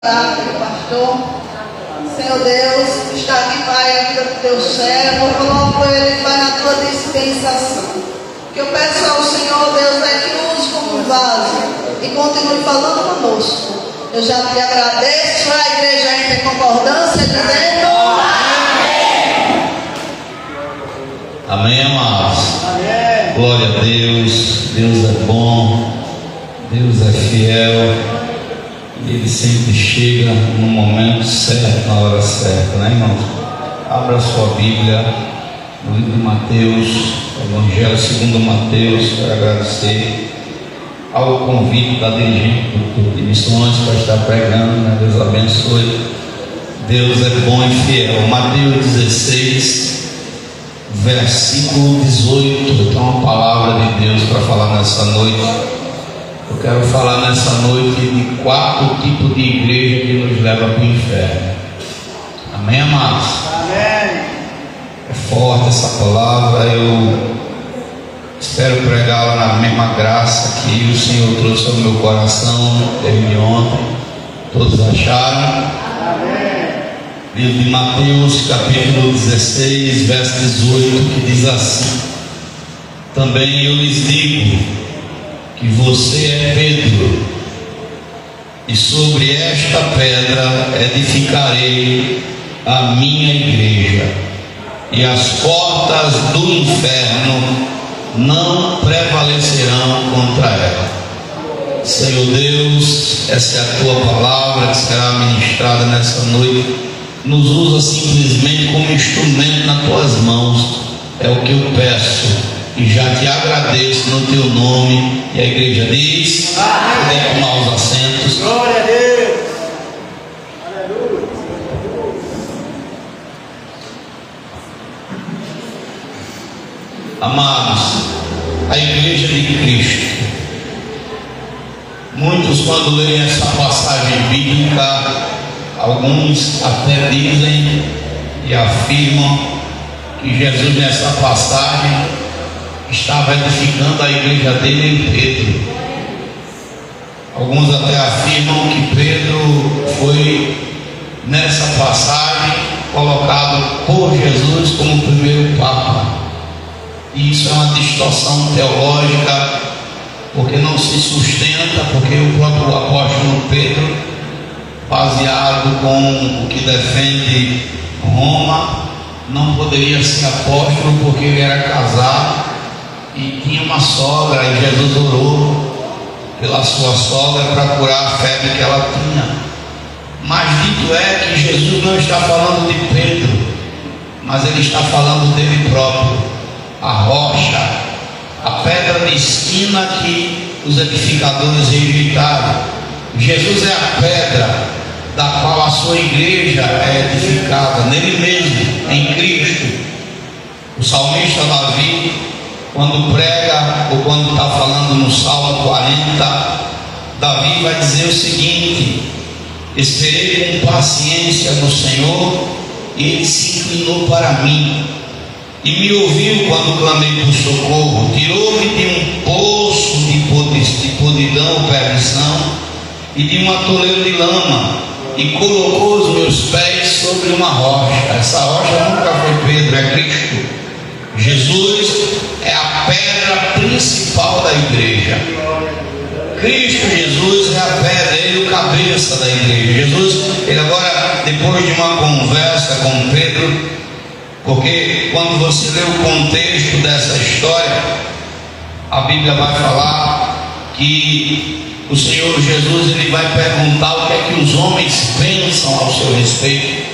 Pastor, Senhor Deus, está aqui, Pai, a vida do teu servo, coloco ele, Pai, na tua dispensação. Que eu peço ao Senhor, Deus, que use como vaso e continue falando conosco. Eu já te agradeço, a igreja entra em concordância, dizendo amém. Amém, amados. Amém. Glória a Deus. Deus é bom, Deus é fiel. Ele sempre chega no momento certo, na hora certa, né, irmãos? Abra sua Bíblia no livro de Mateus, Evangelho segundo Mateus. Quero agradecer ao convite da dirigente do culto de missões para estar pregando, né? Deus abençoe. Deus é bom e fiel. Mateus 16, versículo 18. Eu tenho uma palavra de Deus para falar nessa noite. Eu quero falar nessa noite de 4 tipos de igreja que nos leva para o inferno. Amém, amados? Amém. É forte essa palavra. Eu espero pregá-la na mesma graça que o Senhor trouxe ao meu coração desde ontem. Todos acharam? Amém. Livro de Mateus, capítulo 16, verso 18, que diz assim: também eu lhes digo que você é Pedro, e sobre esta pedra edificarei a minha igreja, e as portas do inferno não prevalecerão contra ela. Senhor Deus, essa é a tua palavra que será ministrada nessa noite. Nos usa simplesmente como instrumento nas tuas mãos. É o que eu peço e já te agradeço no teu nome. E a igreja diz: podem tomar os assentos. Glória a Deus. Aleluia. Amados, a igreja de Cristo, muitos, quando leem essa passagem bíblica, alguns até dizem e afirmam que Jesus, nessa passagem, estava edificando a igreja dele em Pedro. Alguns até afirmam que Pedro foi, nessa passagem, colocado por Jesus como primeiro Papa. E isso é uma distorção teológica, porque não se sustenta, porque o próprio apóstolo Pedro, baseado com o que defende Roma, não poderia ser apóstolo porque ele era casado e tinha uma sogra, e Jesus orou pela sua sogra para curar a febre que ela tinha. Mas dito é que Jesus não está falando de Pedro, mas ele está falando dele próprio, a rocha, a pedra de esquina que os edificadores rejeitaram. Jesus é a pedra da qual a sua igreja é edificada, nele mesmo, em Cristo. O salmista Davi, quando prega ou quando está falando no Salmo 40, Davi vai dizer o seguinte: esperei com paciência no Senhor, e ele se inclinou para mim e me ouviu quando clamei por socorro. Tirou-me de um poço de podridão ou perdição, e de um atoleiro de lama, e colocou os meus pés sobre uma rocha. Essa rocha nunca foi Pedro, é Cristo. Jesus é a pedra principal da igreja. Cristo Jesus é a pedra, ele é o cabeça da igreja. Jesus, ele agora, depois de uma conversa com Pedro, porque quando você lê o contexto dessa história, a Bíblia vai falar que o Senhor Jesus, ele vai perguntar o que é que os homens pensam ao seu respeito.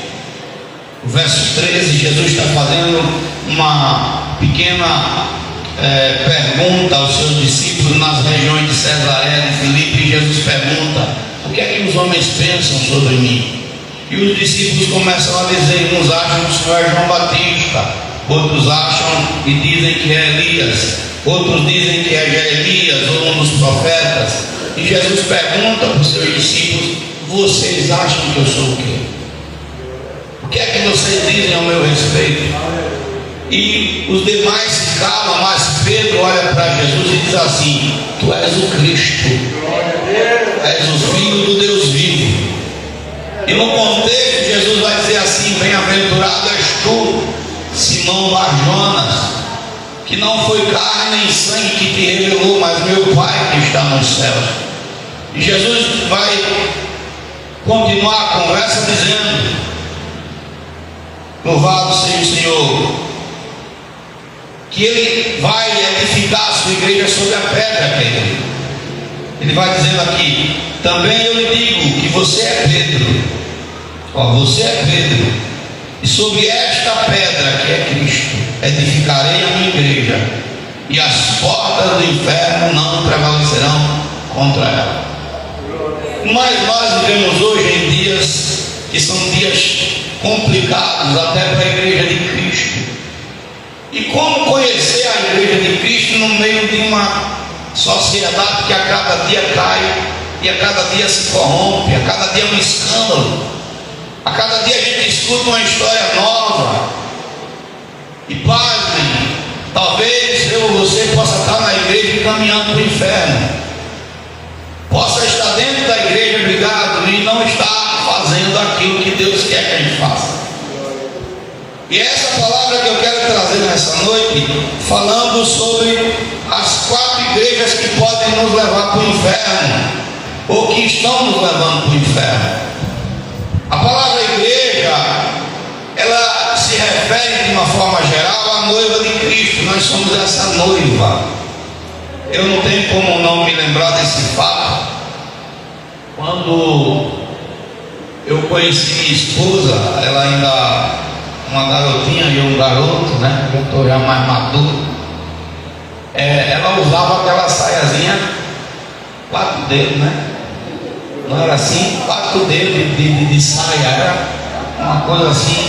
O verso 13, Jesus está fazendo uma pequena pergunta aos seus discípulos nas regiões de Cesareia de Filipe, e Jesus pergunta: o que é que os homens pensam sobre mim? E os discípulos começam a dizer: uns acham que o Senhor é João Batista, outros acham e dizem que é Elias, outros dizem que é Jeremias ou um dos profetas. E Jesus pergunta para os seus discípulos: vocês acham que eu sou o quê? O que é que vocês dizem ao meu respeito? E os demais se calam, mas Pedro olha para Jesus e diz assim: tu és o Cristo, és o Filho do Deus vivo. E no contexto, Jesus vai dizer assim: bem-aventurado és tu, Simão Bar-Jonas, que não foi carne nem sangue que te revelou, mas meu Pai que está nos céus. E Jesus vai continuar a conversa dizendo: louvado seja o Senhor, que Ele vai edificar a sua igreja sobre a pedra que é Ele. Ele vai dizendo aqui: também eu lhe digo que você é Pedro. Você é Pedro, e sobre esta pedra que é Cristo edificarei a minha igreja, e as portas do inferno não prevalecerão contra ela. Mas nós vivemos hoje em dias que são dias complicados até para a igreja de Cristo. E como conhecer a igreja de Cristo no meio de uma sociedade que a cada dia cai, e a cada dia se corrompe, a cada dia é um escândalo, a cada dia a gente escuta uma história nova. E pasmem, talvez eu ou você possa estar na igreja caminhando para o inferno, possa estar dentro da igreja brigado e não estar fazendo aquilo que Deus quer que a gente faça. E essa palavra que eu quero trazer nessa noite, falando sobre as 4 igrejas que podem nos levar para o inferno, ou que estão nos levando para o inferno. A palavra igreja, ela se refere de uma forma geral à noiva de Cristo. Nós somos essa noiva. Eu não tenho como não me lembrar desse fato. Quando eu conheci minha esposa, ela ainda uma garotinha e um garoto, né? Eu estou já mais maduro. Ela usava aquela saiazinha 4 dedos, né? Não era assim, 4 dedos de saia, era uma coisa assim.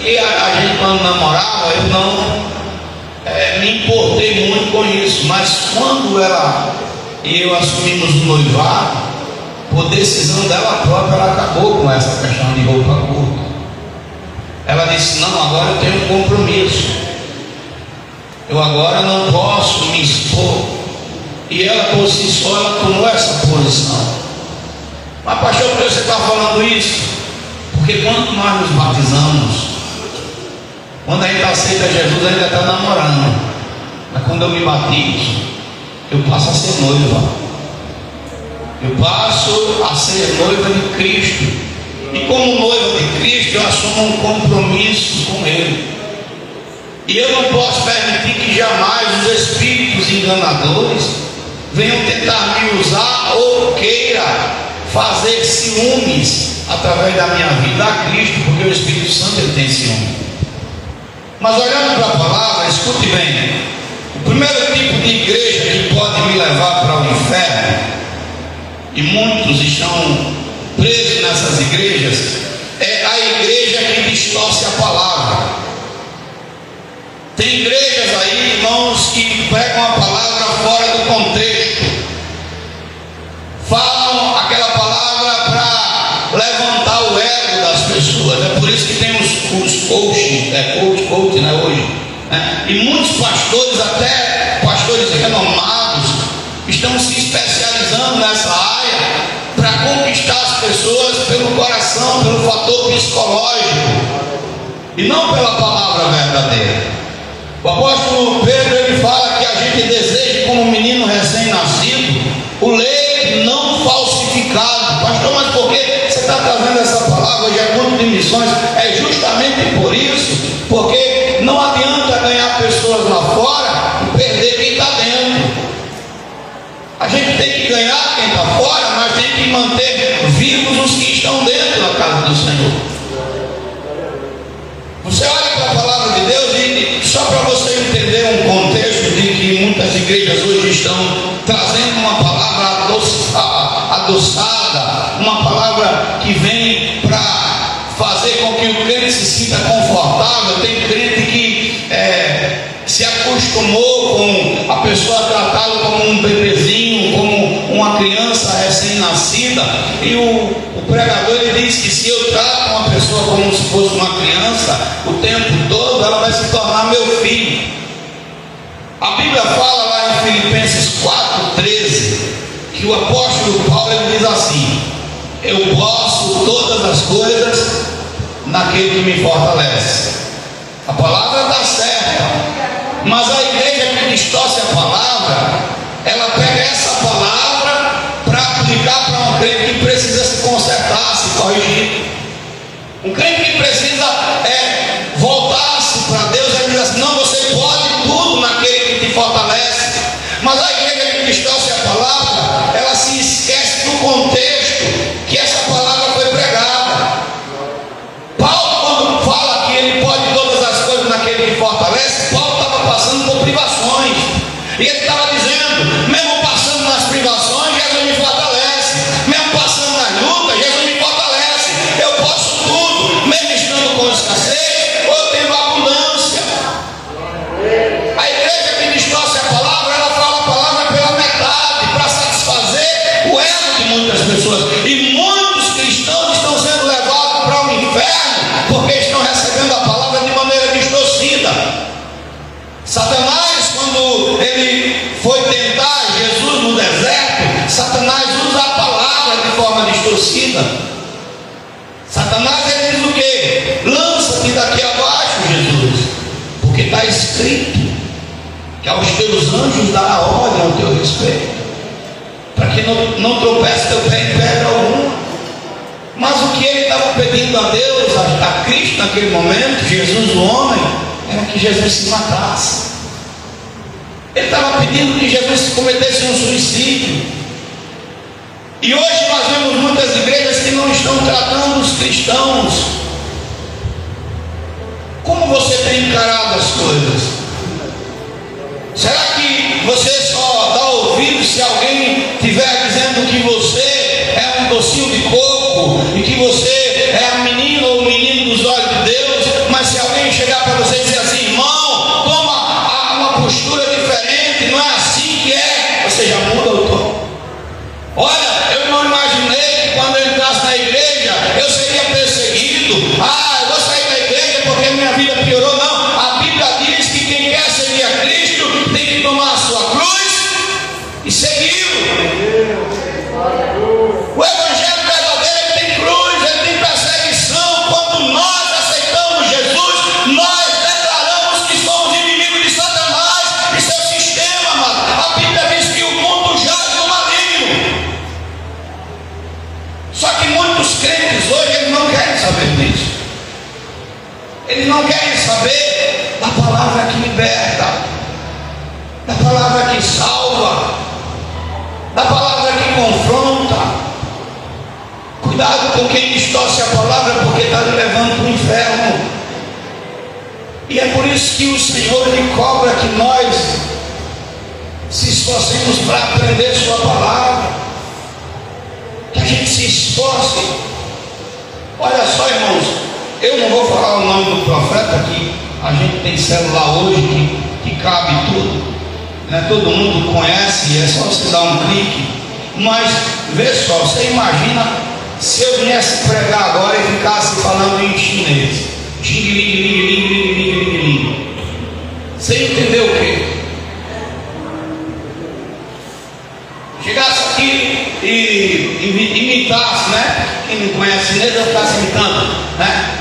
E a gente, quando namorava, eu não me importei muito com isso. Mas quando ela e eu assumimos o noivado, por decisão dela própria, ela acabou com essa questão de roupa curta. Ela disse: não, agora eu tenho um compromisso, eu agora não posso me expor. E ela por si só, ela tomou essa posição. Mas pastor, por que você está falando isso? Porque quando nós nos batizamos, quando a gente aceita Jesus, ainda está namorando. Mas quando eu me batizo, eu passo a ser noiva. Eu passo a ser noiva de Cristo. E como noiva de Cristo, eu assumo um compromisso com Ele. E eu não posso permitir que jamais os espíritos enganadores venham tentar me usar ou queira fazer ciúmes através da minha vida a Cristo, porque o Espírito Santo ele tem ciúme. Mas olhando para a palavra, escute bem: o primeiro tipo de igreja que pode me levar para o inferno, e muitos estão presos nessas igrejas, é a igreja que distorce a palavra. Tem igrejas aí, irmãos, que pregam a palavra fora do contexto, falam aquela palavra para levantar o ego das pessoas. É por isso que tem os coach, né, hoje, né? E muitos pastores, até pastores renomados, estão se especializando nessa área para conquistar as pessoas pelo coração, pelo fator psicológico, e não pela palavra verdadeira. O apóstolo Pedro, ele fala que a gente deseja, como um menino recém-nascido, o leite não falsificado. Pastor, mas por que você está trazendo essa palavra hoje? É culto de missões. É justamente por isso, porque não adianta ganhar pessoas lá fora e perder quem está dentro. A gente tem que ganhar quem está fora, mas tem que manter vivos os que estão dentro da casa do Senhor. Você olha para a palavra de Deus e só para você entender um contexto de que muitas igrejas hoje estão trazendo uma palavra adoçada, uma palavra que vem para fazer com que o crente se sinta confortável. Tem crente que se acostumou com a pessoa tratá-lo como um bebezinho, como uma criança recém-nascida, e o pregador ele diz que se eu trato uma pessoa como se fosse uma criança o tempo todo, ela vai se tornar meu filho. A Bíblia fala lá em Filipenses 4:13 que o apóstolo Paulo ele diz assim: eu posso todas as coisas naquele que me fortalece. A palavra está certa, mas a igreja que distorce a palavra, ela pega essa palavra para aplicar para um crente que precisa se consertar, se corrigir. Um crente que precisa voltar-se para Deus, ele diz assim: não, você pode tudo naquele que te fortalece. Mas a igreja que distorce a palavra, ela se esquece do contexto que essa palavra foi pregada. Paulo, quando fala que ele pode todas as coisas naquele que fortalece, Paulo estava passando por privações, e ele estava dizendo: mesmo passando nas privações, Jesus me fortalece. Mesmo passando nas lutas, Jesus me fortalece. Eu posso tudo, mesmo estando com escassez ou tendo abundância. A igreja que distorce a palavra, ela fala a palavra pela metade, para satisfazer o ego de muitas pessoas. E muitos cristãos estão sendo levados para o inferno porque estão recebendo a palavra de maneira distorcida. Satanás, quando ele foi tentar Jesus no deserto, Satanás usa a palavra de forma distorcida. Satanás, ele diz o quê? Lança-te daqui abaixo, Jesus, porque está escrito que aos teus anjos dará ordem ao teu respeito, para que não tropece teu pé em pedra alguma. Mas o que ele estava pedindo a Deus, a Cristo naquele momento, Jesus o homem, era que Jesus se matasse. Ele estava pedindo que Jesus cometesse um suicídio. E hoje nós vemos muitas igrejas que não estão tratando os cristãos. Como você tem encarado as coisas? Será que você só dá ouvido se alguém estiver dizendo que você é um docinho de coco e que você é a menina ou o menino dos olhos de Deus? Mas se alguém chegar para você e dizer assim: irmão, toma uma postura diferente, não é assim que é, você já muda o tom. Olha, eu não imaginei que quando eu entrasse na igreja eu seria perseguido. Eu vou sair da igreja porque minha vida piorou. Não, a Bíblia diz que quem quer seguir a Cristo tem que tomar a sua cruz e segui-lo. O evangelho verdadeiro, ele tem cruz, ele tem perseguição. Quando nós aceitamos Jesus, nós declaramos que somos inimigos de Satanás e seu sistema, amado. A Bíblia diz que o mundo jaz no maligno. Só que muitos crentes hoje, eles não querem saber disso. Eles não querem saber da palavra que liberta, da palavra que salva, da palavra que confronta. Cuidado com quem distorce a palavra, porque está lhe levando para o inferno. E é por isso que o Senhor lhe cobra que nós se esforcemos para aprender sua palavra, que a gente se esforce. Olha só, irmãos, eu não vou falar o nome do profeta aqui. A gente tem celular hoje que cabe tudo, né? Todo mundo conhece, é só você dar um clique. Mas vê só, você imagina se eu viesse pregar agora e ficasse falando em chinês. Você entendeu o quê? Chegasse aqui e imitasse, né? Quem não conhece chinês, eu ficasse imitando, né?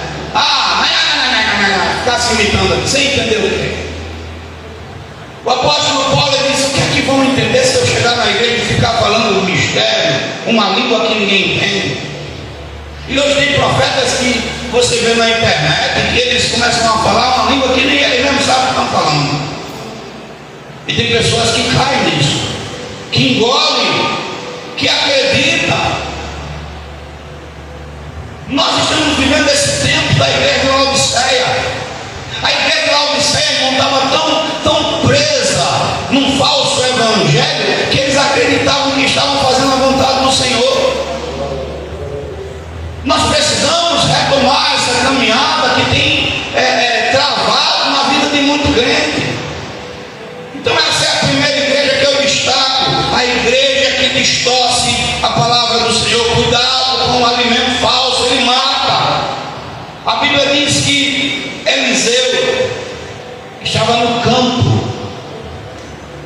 Ficasse imitando aqui. Você entendeu o quê? O apóstolo Paulo disse: o que é que vão entender se eu chegar na igreja e ficar falando um mistério, uma língua que ninguém entende? E hoje tem profetas que você vê na internet que eles começam a falar uma língua que nem eles mesmos sabem o que estão falando. E tem pessoas que caem nisso, que engolem, que acreditam. Nós estamos vivendo esse tempo da igreja de Laodiceia. A igreja de Laodiceia não estava tão presa num falso evangelho que eles acreditavam que estavam fazendo a vontade do Senhor. Nós precisamos retomar essa caminhada que tem travado na vida de muito crente. Então essa é a primeira igreja que eu destaco, a igreja que distorce a palavra do Senhor. Cuidado com o alimento falso, ele mata. A Bíblia diz que Eliseu estava no campo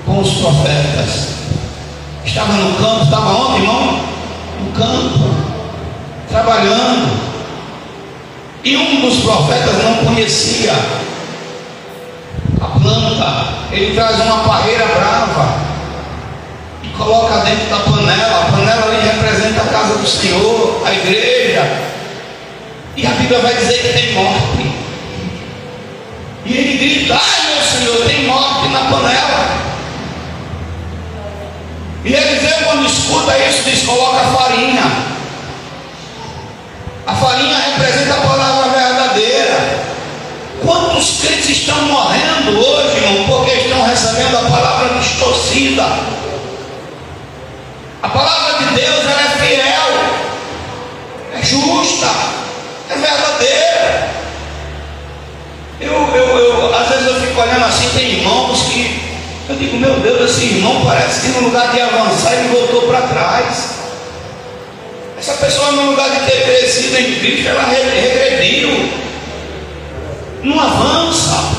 com os profetas. Estava no campo, estava onde, irmão? No campo. trabalhando. E um dos profetas não conhecia a planta. Ele traz uma parreira brava e coloca dentro da panela. A panela ali representa a casa do Senhor, a igreja. E a Bíblia vai dizer que tem morte. E ele grita: ai meu Senhor, tem morte na panela. E Eliseu, quando escuta isso, diz: coloca farinha. A farinha representa a palavra verdadeira. Quantos crentes estão morrendo hoje, irmão, porque estão recebendo a palavra distorcida? A palavra de Deus, ela é fiel, é justa, é verdadeira. Às vezes eu fico olhando assim, tem irmãos que eu digo: meu Deus, esse irmão parece que no lugar de avançar ele voltou para trás. Essa pessoa, no lugar de ter crescido em Cristo, ela regrediu, não avança.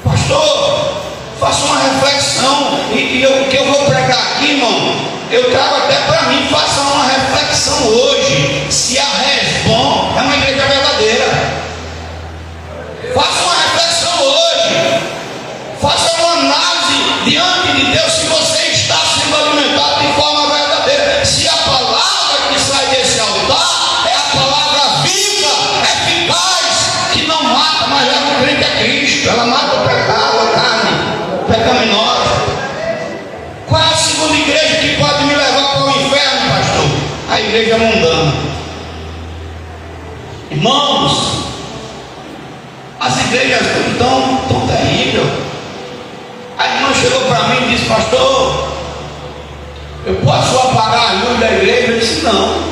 Pastor, faça uma reflexão. E o que eu vou pregar aqui, irmão, eu trago até para mim. Faça uma reflexão hoje se a Resbom é uma igreja verdadeira. Faça uma reflexão hoje. Faça uma análise diante de Deus se você está sendo alimentado de forma verdadeira. Se a palavra que sai desse altar é a palavra viva, eficaz, que não mata, mas leva o crente a Cristo. Ela mata o pecado, a carne pecaminosa. Qual é a segunda igreja que pode me levar para o inferno, pastor? A igreja mundana. Irmãos, as igrejas estão tão terríveis. A irmã chegou para mim e disse: pastor, eu posso apagar a luz da igreja? Eu disse: não.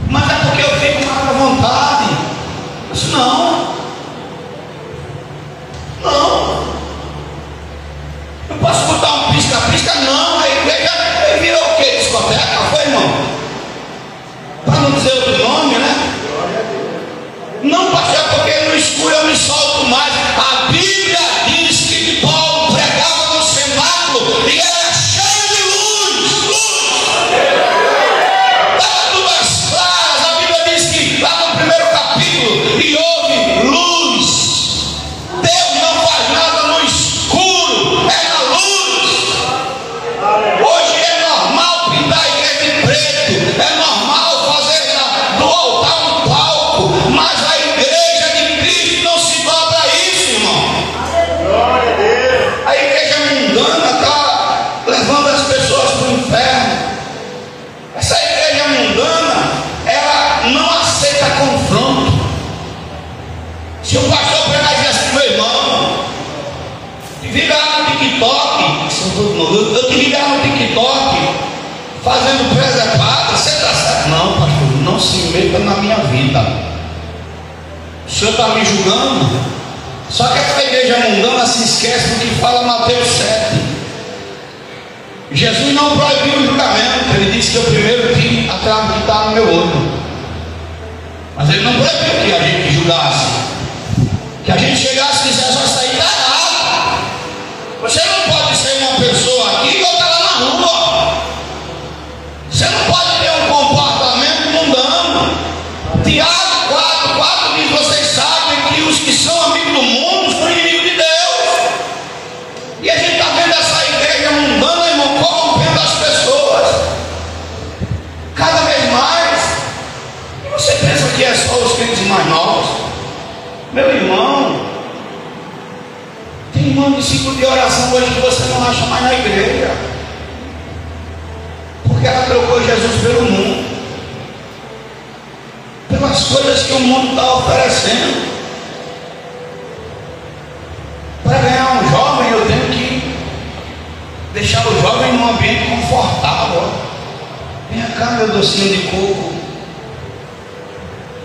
Mas é porque eu fico mais à vontade. Eu disse: não. Não. Eu posso botar um pisca-pisca? Não. A igreja virou o quê? Discoteca? Foi, irmão? Para não dizer outro nome, né? Não, pastor, porque no escuro eu me solto mais. A Bíblia diz que Paulo pregava no cenáculo e era cheio de luz. Estava tudo às claras. A Bíblia diz que lá no primeiro capítulo: e houve luz. Deus não faz nada no escuro, é na luz. Hoje é normal pintar a igreja de preto, é normal fazer do altar um palco, mas a igreja de Cristo não se dobra a isso, irmão. A igreja mundana está levando as pessoas para o inferno. Essa igreja mundana, ela não aceita confronto. Se o pastor pregar e dizer assim: meu irmão, te vi lá no TikTok, eu te vi lá no TikTok fazendo presepada, você está certo? Não, pastor, não se meta na minha vida. O senhor está me julgando? Só que essa igreja mundana se esquece do que fala Mateus 7. Jesus não proibiu o julgamento. Ele disse que eu primeiro tinha a trave que está no meu olho. Mas ele não proibiu que a gente julgasse, que a gente chegasse e dissesse: essa aí está errado. Você não pode ser uma pessoa aqui e outra lá na rua. Você não pode ter um comportamento mundano. Tiago 4 diz: vocês sabem que os que são amigos do mundo são inimigos de Deus. E a gente está vendo essa igreja mundana, irmão, corrompendo as pessoas cada vez mais. E você pensa que é só os crentes mais novos? Meu irmão, tem irmão de ciclo de oração hoje que você não acha mais na igreja, porque ela trocou Jesus pelo mundo, pelas coisas que o mundo está oferecendo. Para ganhar um jovem, eu tenho que deixar o jovem num ambiente confortável. Vem cá, meu docinho de coco.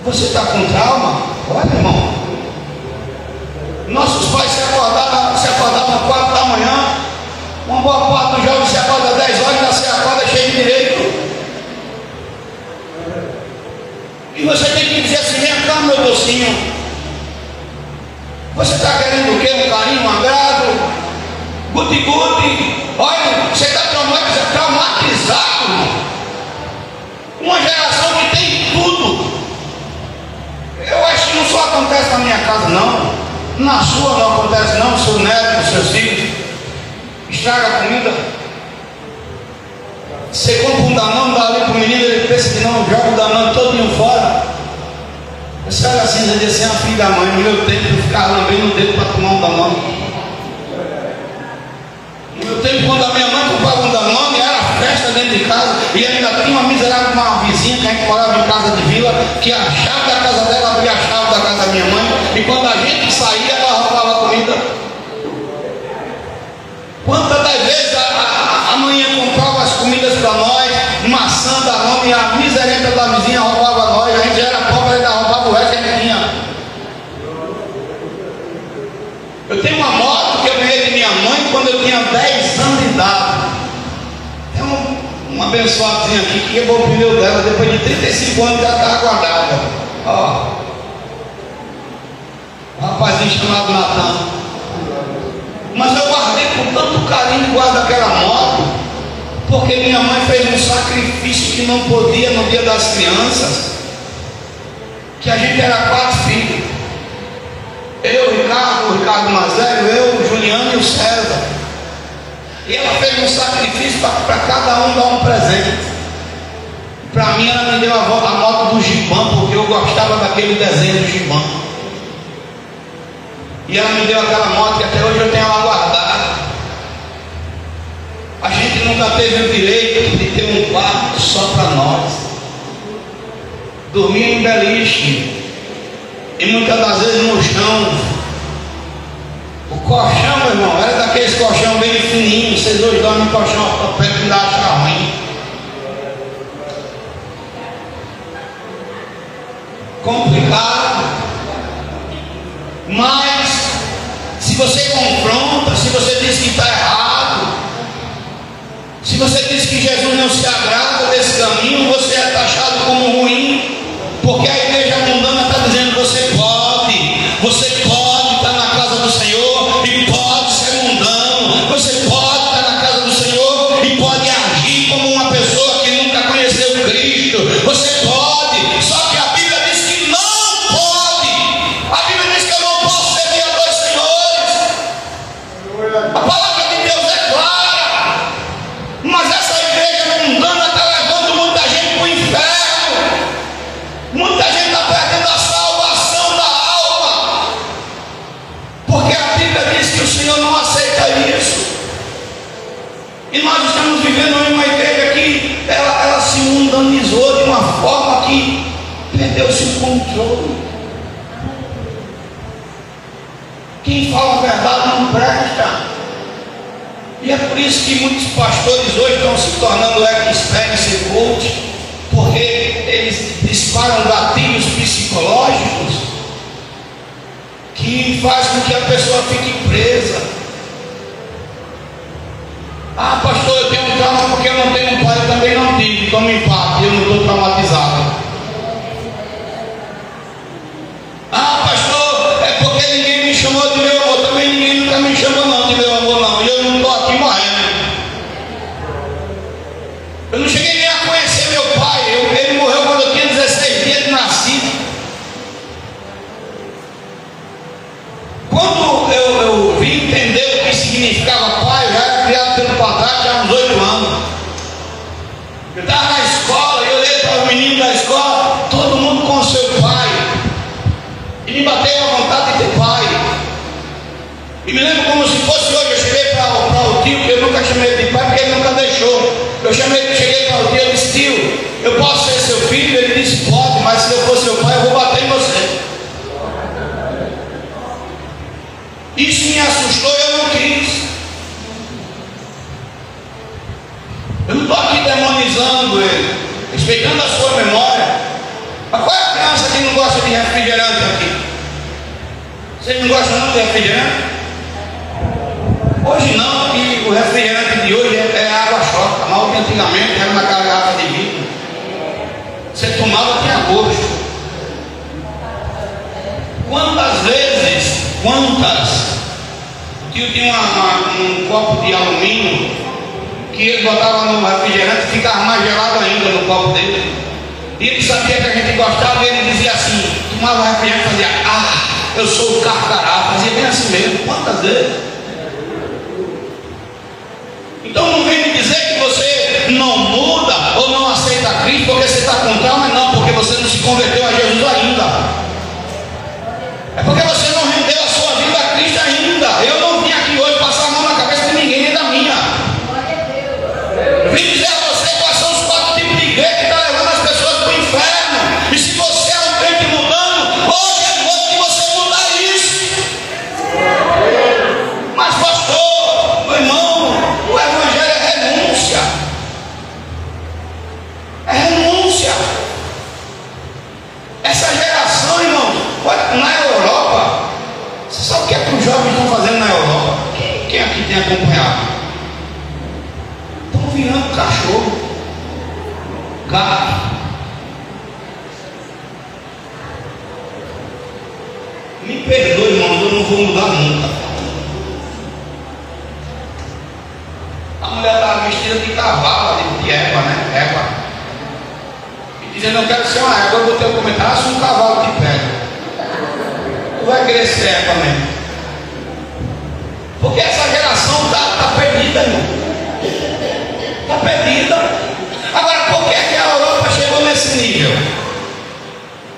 Você está com trauma? Olha, irmão, nossos pais se acordavam 4 da manhã. Uma boa parte do jovem se acorda às 10 horas, já se acorda cheio de direito. E você tem que dizer assim: vem cá, meu docinho. Você está querendo o quê? Um carinho, um agrado? Guti-guti. Olha, você está traumatizado. na minha casa não, na sua não acontece não, seu neto, seus filhos, estraga a comida. Você compra um Danone, dá ali para o menino, ele pensa que não, joga o Danone todinho fora. Você olha assim, você diz assim, a filha da mãe, no meu tempo eu ficava lambendo o dedo para tomar um Danone. No meu tempo, quando a minha mãe comprava um Danone, era festa dentro de casa, e ainda tinha uma miserável, uma vizinha que a gente morava em casa de vila, que a chave da casa dela abria a chave da casa da minha mãe, e quando a gente saía, ela roubava a comida. Quantas das vezes a manhã comprava as comidas para nós, maçã da nome, e a miserenta da vizinha roubava nós, a gente era pobre, ainda roubava o resto que a gente tinha. Eu tenho uma moto que eu ganhei de minha mãe quando eu tinha 10 anos de idade. Tem uma abençoadozinha aqui que quebrou o pneu dela depois de 35 anos que ela estava guardada. Ó, um rapazinho chamado Natan. Mas eu guardei com tanto carinho, guardo aquela moto, porque minha mãe fez um sacrifício que não podia no dia das crianças, que a gente era 4 filhos. Eu, o Ricardo mais velho, eu, o Juliano e o César. E ela fez um sacrifício para cada um dar um presente. Para mim ela me deu a moto do Gibão, porque eu gostava daquele desenho do Gibão. E ela me deu aquela moto que até hoje eu tenho ela guardada. A gente nunca teve o direito de ter um quarto só para nós. Dormia em beliche, e muitas das vezes no chão. O colchão, meu irmão, era daqueles colchão bem fininhos. Vocês hoje dormem no colchão ortopédico e ainda acham ruim. Complicado. Mas se você confronta, se você diz que está errado, se você diz que Jesus não se agrada desse caminho, você é taxado como ruim, porque a igreja mundana está dizendo: você pode estar na casa do Senhor e pode ser mundano, você pode estar na casa do Senhor e pode agir como uma pessoa que nunca conheceu Cristo, você pode, só que a Bíblia diz que não pode. A Bíblia diz que eu não posso servir a 2 senhores. A palavra de Deus é clara, mas essa igreja mundana está levando muita gente para o inferno. Muita gente está perdendo a salvação da alma, porque a Bíblia diz que o Senhor não aceita isso. E nós estamos vivendo em uma igreja que ela se mundanizou de uma forma que perdeu-se o controle. Quem fala a verdade não presta. E é por isso que muitos pastores hoje estão se tornando experience coach, porque eles disparam gatilhos psicológicos que faz com que a pessoa fique presa. Ah, pastor, eu tenho um trauma porque eu não tenho um pai, eu também não tive, toma empate, eu não estou traumatizado. Ah, pastor, é porque ninguém me chamou de meu avô, também ninguém nunca me chamou não de meu avô não, e eu não estou aqui morrendo. Eu não cheguei nem a conhecer meu pai, ele morreu quando eu tinha 16 dias de nascido. Quando eu vim entender o que significava pai, eu já era criado pelo padrasto já há uns 8 anos. Eu estava na escola e eu olhei para os meninos da escola, todo mundo com seu pai, e me bateu a vontade de ter pai. E me lembro como se fosse hoje. Eu cheguei para o tio, que eu nunca chamei ele de pai, porque ele nunca deixou. Cheguei para o tio, eu disse: tio, eu posso ser seu filho? Ele disse: pode, mas se eu for seu pai, eu vou bater em você. Isso me assustou e eu não quis. Eu não estou aqui demonizando ele, respeitando a sua memória. Mas qual é a criança que não gosta de refrigerante aqui? Vocês não gostam não de refrigerante? Hoje não, que o refrigerante de hoje é água choca, mal que antigamente era naquela garrafa de vidro. Você tomava, tinha gosto. Quantas vezes, o tio tinha um copo de alumínio que ele botava no refrigerante e ficava mais gelado ainda no copo dele. E ele sabia que a gente gostava e ele dizia assim, tomava refrigerante e fazia eu sou o carcará. Fazia bem assim mesmo. Quantas vezes? Então não vem me dizer que você não muda ou não aceita Cristo porque você está com trauma, não, porque você não se converteu a Jesus ainda. É porque você não rendeu a sua vida a Cristo ainda. Eu não vim aqui hoje passar a mão na cabeça de ninguém, nem da minha. Vim dizer a você quais são os 4 tipos de igreja que está levando as pessoas para o inferno. E se você é um crente mudando, hoje é noite que você mudar isso. Mas pastor, meu irmão, o evangelho é renúncia. É renúncia. Essa geração, irmão, na Europa, você sabe o que é que os jovens estão fazendo na Europa? Quem aqui tem acompanhado? Estão virando cachorro, gato. Me perdoe, irmão, eu não vou mudar nunca. A mulher estava vestida de cavalo, de égua, né? Égua. E dizendo, eu quero ser uma égua. Eu botei o comentário, se um cavalo te pega, tu vai querer ser égua mesmo. Porque essa geração está perdida, irmão. Está perdida. Agora, por que a Europa chegou nesse nível?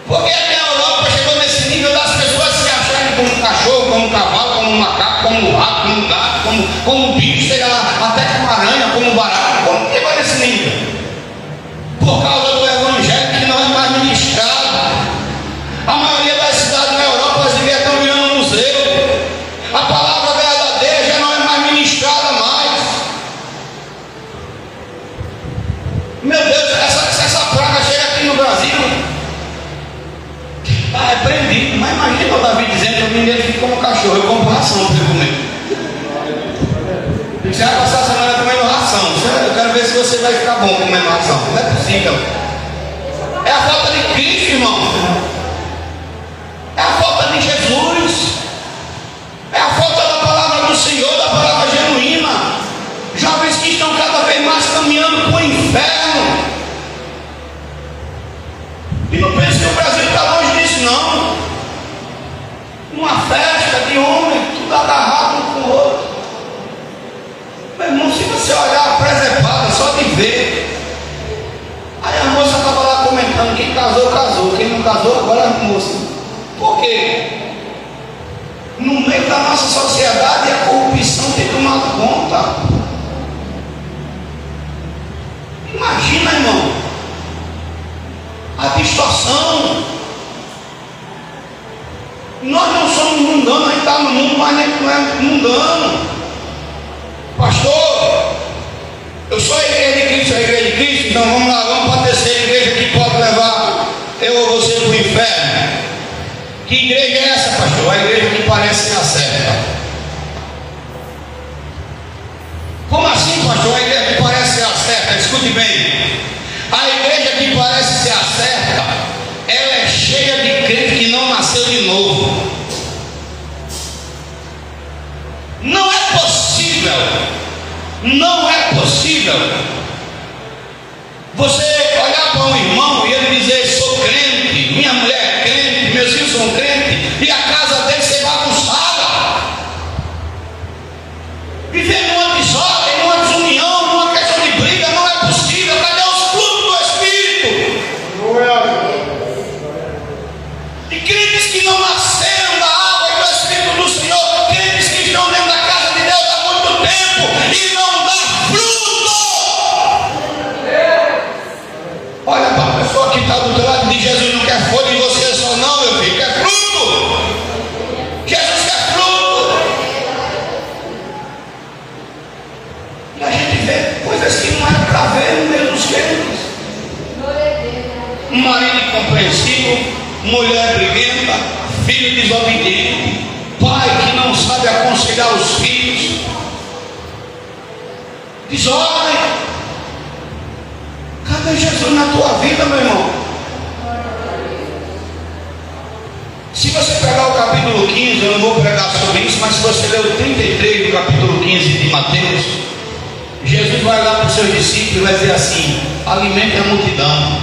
Por que a Europa chegou nesse nível das pessoas se acharem como um cachorro, como um cavalo, como um macaco, como um rato, como um gato, como um bicho, sei lá, até como uma aranha, como um barato? Como chegou nesse nível? Por causa do evangelho que não é mais ministrado. A maioria das cidades na Europa, as igrejas estão virando um museu. A palavra verdadeira já não é mais ministrada mais. Meu Deus, essa praga chega aqui no Brasil, está repreendido. Mas imagina o Davi dizendo que eu me identifico como cachorro, eu compro ração para ele comer. Você vai passar a semana comendo ração. Eu quero ver se você vai ficar bom comendo ração. Não é possível. É a falta de Cristo, irmão. É a falta de Jesus. É a falta da palavra do Senhor, da palavra genuína. Jovens que estão cada vez mais caminhando para o inferno. E não pense que o Brasil está longe disso, não. Uma festa de homem, tudo agarrado um com o outro. Meu irmão, se você olhar a presepada, só de ver. Aí a moça estava lá comentando, quem casou, casou, quem não casou, agora é a moça. Por quê? No meio da nossa sociedade a corrupção tem tomado conta. Imagina, irmão, a distorção. Nós não somos mundanos, a gente está no mundo, mas a gente não é mundano. Pastor, eu sou a igreja de Cristo, a igreja de Cristo, então vamos lá, vamos para a terceira igreja que pode levar eu ou você para o inferno. Que igreja é essa, pastor? A igreja que parece ser a certa. Como assim, pastor? A igreja que parece ser a certa? Escute bem. A igreja que parece ser a certa, ela é cheia de crente que não nasceu de novo. Não é possível. Não é possível você olhar para um irmão e ele dizer, sou crente, minha mulher é crente, meus filhos são crentes, e a casa dele ser bagunçada, viver numa desordem, numa desunião, numa questão de briga. Não é possível. Cadê os frutos do Espírito? E crentes que não nasceram da água e do Espírito do Senhor, crentes que estão dentro da casa de Deus há muito tempo e não dá fruto. Olha para a pessoa que está do teu lado, de Jesus não quer folha em você só não, meu filho, quer fruto. Jesus quer fruto. E a gente vê coisas que não é para ver no meio dos crentes. Marido incompreensível, mulher briguenta, filho desobediente, pai que não sabe aconselhar os filhos. Desordem. Cadê Jesus na tua vida, meu irmão? Se você pegar o capítulo 15, eu não vou pregar sobre isso, mas se você ler o 33 do capítulo 15 de Mateus, Jesus vai lá para os seus discípulos e vai dizer assim: alimente a multidão.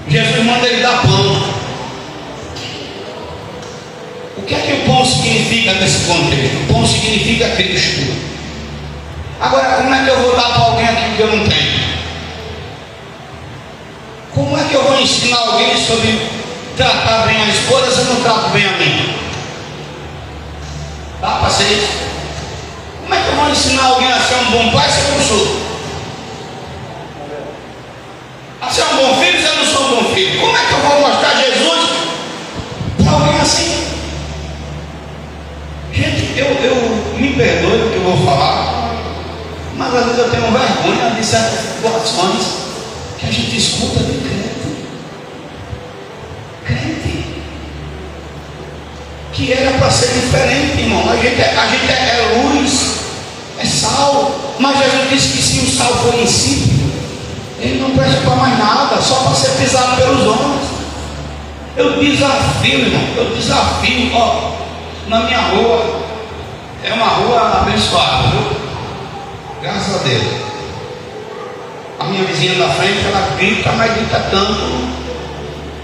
Jesus manda ele dar pão. nesse contexto. Pão significa Cristo. Agora, como é que eu vou dar para alguém aquilo que eu não tenho? Como é que eu vou ensinar alguém sobre tratar bem a esposa se eu não trato bem a mim? Dá para ser isso? Como é que eu vou ensinar alguém a ser um bom pai se eu não sou? A ser um bom filho se eu não sou um bom filho? Como é que eu vou mostrar Jesus para alguém assim? Gente, eu me perdoe o que eu vou falar, mas às vezes eu tenho vergonha de certas situações que a gente escuta de crente que era para ser diferente, irmão. A gente é luz, é sal, mas Jesus disse que se o sal for insípido, ele não presta para mais nada, só para ser pisado pelos homens. Eu desafio, irmão, ó, na minha rua, é uma rua abençoada, viu? Graças a Deus. A minha vizinha da frente, ela grita, mas grita tanto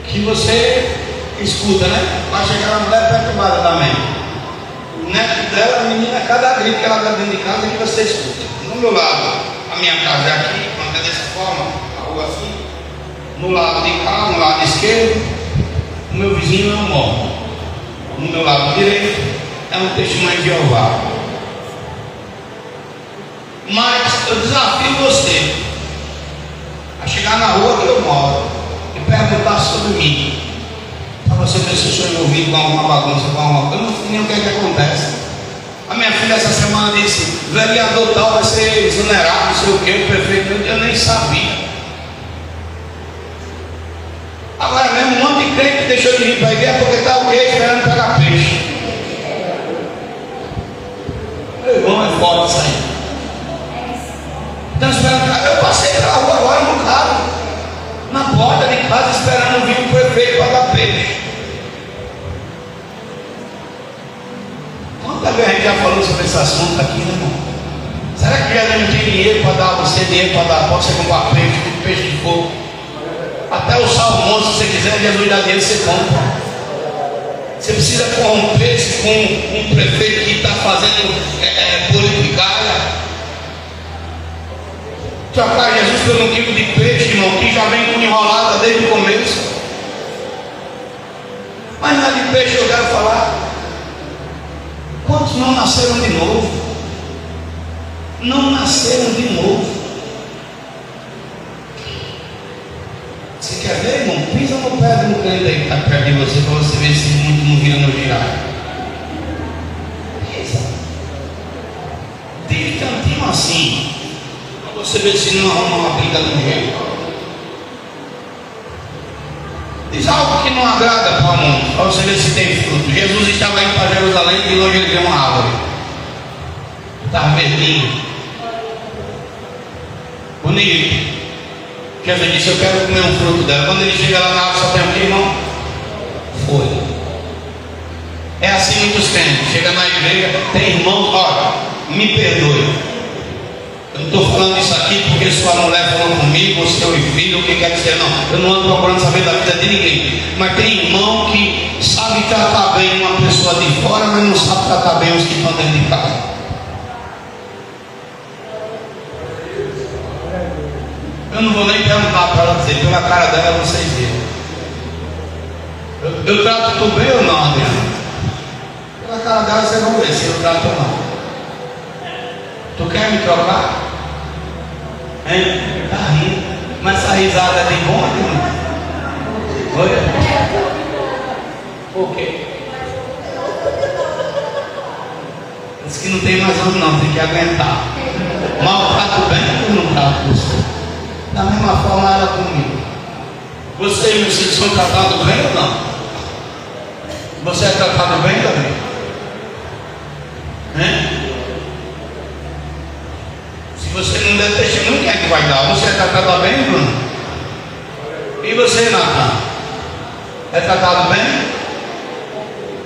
que você escuta, né? Vai chegar uma mulher perturbada também. O neto dela, a menina, cada grito que ela dá dentro de casa que você escuta. No meu lado, a minha casa é aqui, quando é dessa forma, a rua assim. No lado de cá, no lado esquerdo, o meu vizinho não morre. No meu lado direito é um testemunho de Jeová. Mas eu desafio você a chegar na rua que eu moro e perguntar sobre mim, para você ver se eu sou envolvido com alguma bagunça, com alguma coisa. Eu não sei nem o que é que acontece. A minha filha essa semana disse: vereador tal vai ser exonerado, não sei o que, o prefeito, eu nem sabia. Agora mesmo um monte de crente deixou de vir para a igreja porque está o quê? Esperando pegar peixe. Meu irmão, é forte isso aí. Estão esperando. Eu passei pela rua agora no carro, na porta de casa, esperando vir o prefeito para dar peixe. Quantas vezes a gente já falou sobre esse assunto aqui, né, irmão? Será que já não tem dinheiro para dar você, dinheiro para dar? Pode você comprar peixe, tipo peixe de fogo. Até o salmão, se você quiser, Jesus dá dinheiro, você compra. Você precisa corromper-se com um prefeito que está fazendo politicagem. Trocar Jesus por um quilo de peixe, irmão, que já vem com enrolada desde o começo. Mas não é de peixe eu quero falar. Quantos não nasceram de novo? Não nasceram de novo. Você quer ver, irmão? Pisa no pé de um crente aí que está perto de você, para você ver se muito não vira no girar. Pisa. De cantinho assim, para você ver se não arruma uma briga no jeito. Diz algo que não agrada para o mundo, para você ver se tem fruto. Jesus estava indo para Jerusalém e de longe ele viu uma árvore. Estava verdinho, bonito. Jesus disse: eu quero comer um fruto dela. Quando ele chega lá na árvore, só tem um irmão? Folha. É assim muitos crentes. Chega na igreja, tem irmãos, olha, me perdoe. Eu não estou falando isso aqui porque sua mulher falou comigo, ou seu filho, o que quer dizer, não. Eu não ando procurando saber da vida de ninguém. Mas tem irmão que sabe tratar bem uma pessoa de fora, mas não sabe tratar bem os que estão dentro de casa. Eu não vou nem perguntar para ela dizer, pela cara dela vocês viram. Eu trato tu bem ou não, Adriana? Pela cara dela vocês vão ver se eu trato ou não. Tu quer me trocar? Hein? Tá rindo. Mas essa risada é de bom, Adriana? Oi? Por quê? Diz que não tem mais homem não, tem que aguentar. Mas eu trato bem ou não trato você? Da mesma forma ela comigo. Você e meus filhos são tratados bem ou não? Você é tratado bem também? Se você não der testemunho, quem é que vai dar? Você é tratado bem, Bruno? E você, Natan? É tratado bem?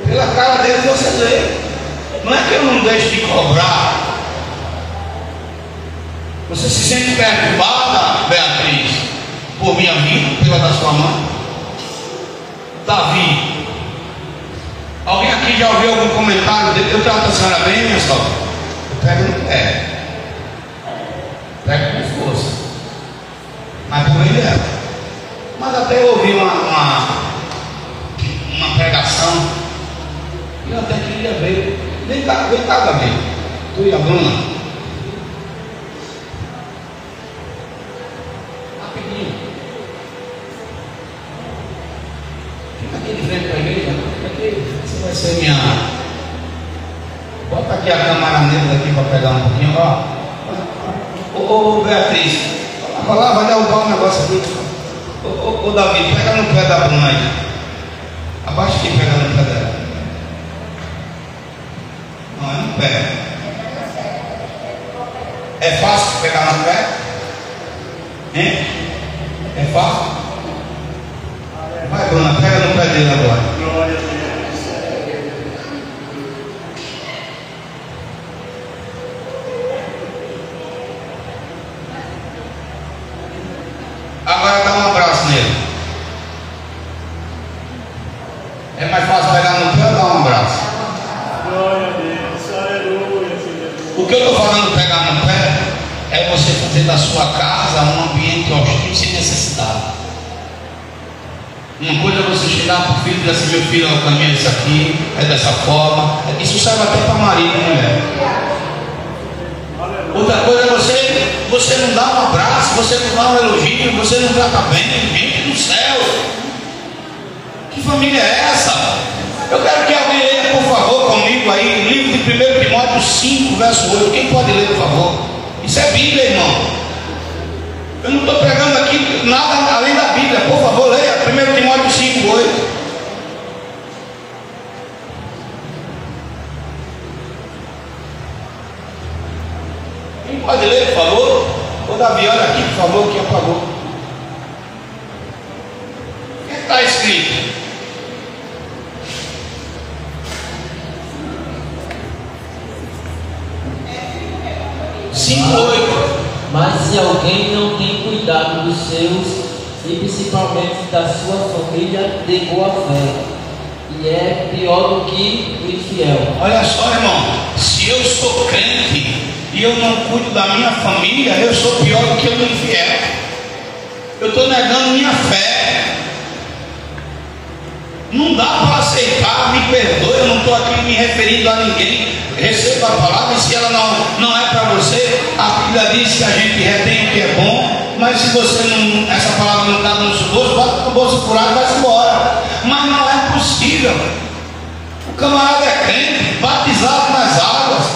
Pela cara deles você vê. Não é que eu não deixo de cobrar. Você se sente perturbada, Beatriz, por minha vida, pela da sua mãe? Davi, alguém aqui aqui já ouviu algum comentário dele? Eu trato a senhora bem, minha sogra? Eu pego no pé. Pego com força. Mas por ele é. Mas até eu ouvi uma pregação. E eu até queria ver. Vem cá, Gabi. Tu e a Bruna. Rapidinho. Fica aqui de frente para a igreja. Fica aqui. Você vai ser minha. Bota aqui a câmera negra aqui para pegar um pouquinho. Ó. Ô Beatriz. Vai lá, vai derrubar um negócio aqui. Ô Davi, pega no pé da Bruna aí. Abaixa aqui e pega no pé dela. Não, é no pé. É fácil pegar no pé? Hein? É fácil? Vai, Bruna, pega no pé dele agora. Glória a Deus. Agora dá um abraço nele. É mais fácil pegar no pé ou dar um abraço? Glória a Deus, aleluia. O que eu estou falando pegar no pé é você fazer da sua casa um ambiente hostil sem necessidade. Uma coisa é você chegar para o filho e dizer assim: meu filho, o caminho é isso aqui, é dessa forma. Isso serve até para marido e mulher. Outra coisa é você não dá um abraço, você não dá um elogio, você não trata bem, gente do céu. Que família é essa? Eu quero que alguém leia, por favor, comigo aí, o livro de 1 Timóteo 5, verso 8. Quem pode ler, por favor? Isso é Bíblia, irmão. Eu não estou pregando aqui nada além da Bíblia. Por favor, leia 1 Timóteo 5, 8. Quem pode ler, por favor? Ô Davi, olha aqui, por favor, que apagou. O que está escrito? 5:8. Mas se alguém não tem cuidado dos seus e principalmente da sua família de boa fé, e é pior do que o infiel. Olha só, irmão, se eu sou crente e eu não cuido da minha família, eu sou pior do que o infiel. Eu estou negando minha fé. Não dá para aceitar, me perdoe, eu não estou aqui me referindo a ninguém. Receba a palavra, e se ela não é para você, a Bíblia diz que a gente retém o que é bom, mas se você não, essa palavra não está no seu bolso, bota no bolso furado e vai embora. Mas não é possível. O camarada é crente, batizado nas águas,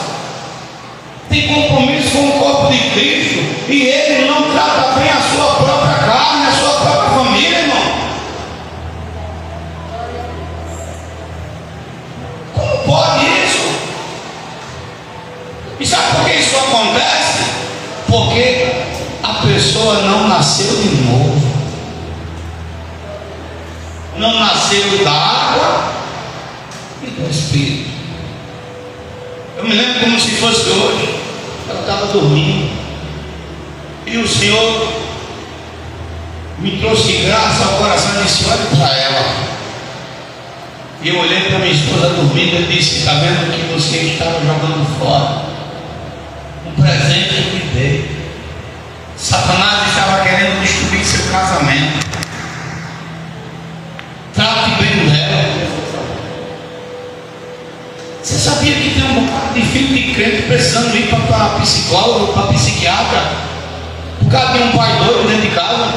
tem compromisso com o corpo de Cristo, e ele não trata bem a sua própria carne, a sua própria família, irmão. Como pode isso? E sabe por que isso acontece? Porque a pessoa não nasceu de novo, não nasceu da água e do Espírito. Eu me lembro como se fosse hoje. Ela estava dormindo e o Senhor me trouxe graça ao coração e disse: olhe para ela. E eu olhei para minha esposa dormindo e disse: está vendo que você estava jogando fora um presente que eu me dei. Satanás estava querendo destruir seu casamento. Trate bem dela. Você sabia que tem um bocado de filho de crente precisando ir para psicólogo, para psiquiatra, por causa de um pai doido dentro de casa?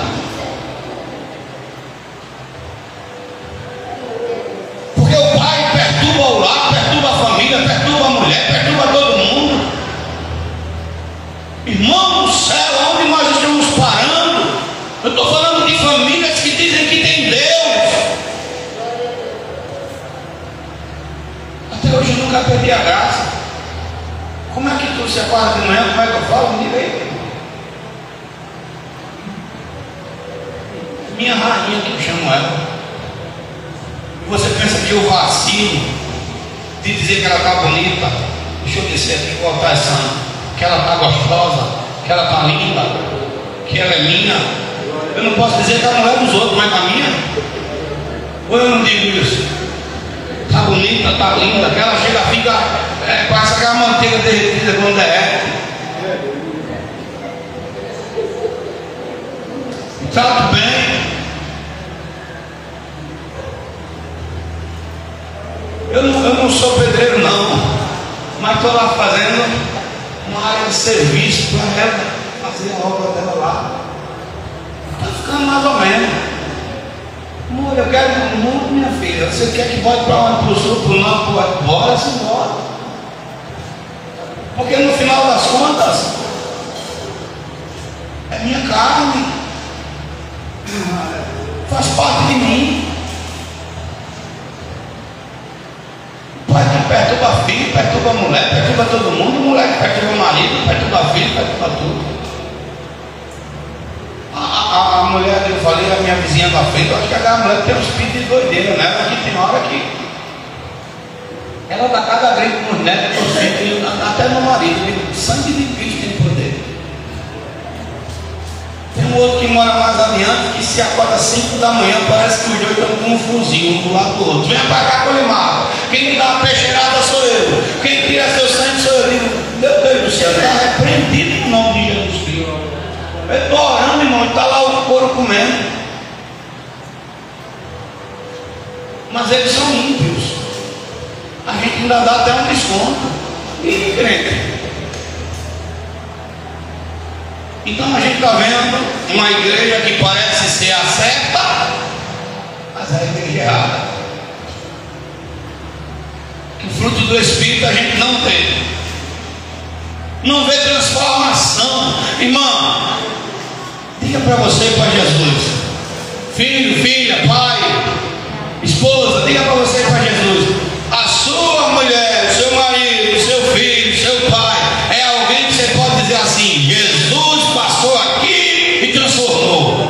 Porque o pai perturba o lar, perturba a família, perturba a mulher, perturba todo mundo. Irmão do céu, aonde nós estamos parando? Eu estou falando de famílias que dizem que tem Deus. Até hoje eu nunca perdi a graça. Como é que tu se acorda de manhã? Como é que eu falo? Me diga aí. Minha rainha, que eu chamo ela. E você pensa que eu vacilo de dizer que ela está bonita? Deixa eu descer aqui e voltar essa. Que ela está gostosa, que ela está linda, que ela é minha. Eu não posso dizer que ela não é dos outros, mas a minha. Ou eu não digo isso? Está tá bonita, tá linda, aquela chega, fica, parece aquela manteiga derretida quando derrete. Trato bem. Eu não sou pedreiro não, mas estou lá fazendo uma área de serviço para ela fazer a obra dela lá. Está ficando mais ou menos. Amor, eu quero um mundo, minha filha. Você quer que volte para onde? Para o sul, para o norte, para o bora, se embora. Porque no final das contas é minha carne, faz parte de mim. Pai que perturba filho, perturba mulher, perturba todo mundo, mulher que perturba marido, perturba filho, perturba tudo. A mulher que eu falei, a minha vizinha da frente, eu acho que a mulher tem um espírito de doideira, né? Porque tem hora que ela dá cada grito nos netos, nos filhos, até no marido. O sangue de Cristo tem poder. Tem um outro que mora mais adiante, que se acorda 5 da manhã, parece que os dois estão com um fuzil, um do lado do outro. Vem pra cá, Colimar. Quem me dá uma peixeirada sou eu. Quem tira seu sangue sou eu. Digo, meu Deus do céu, está repreendido no nome de Jesus Cristo. Eu estou orando, irmão, está lá o couro comendo. Mas eles são ímpios. A gente ainda dá até um desconto. E crente. Então a gente está vendo uma igreja que parece ser a certa, mas é a igreja errada. Que o fruto do Espírito a gente não vê. Não vê transformação. Irmão, diga para você e para Jesus, filho, filha, pai, esposa, diga para você e para Jesus, a sua mulher, o seu marido, o seu filho, o seu pai, é alguém que você pode dizer assim, Jesus passou aqui e transformou.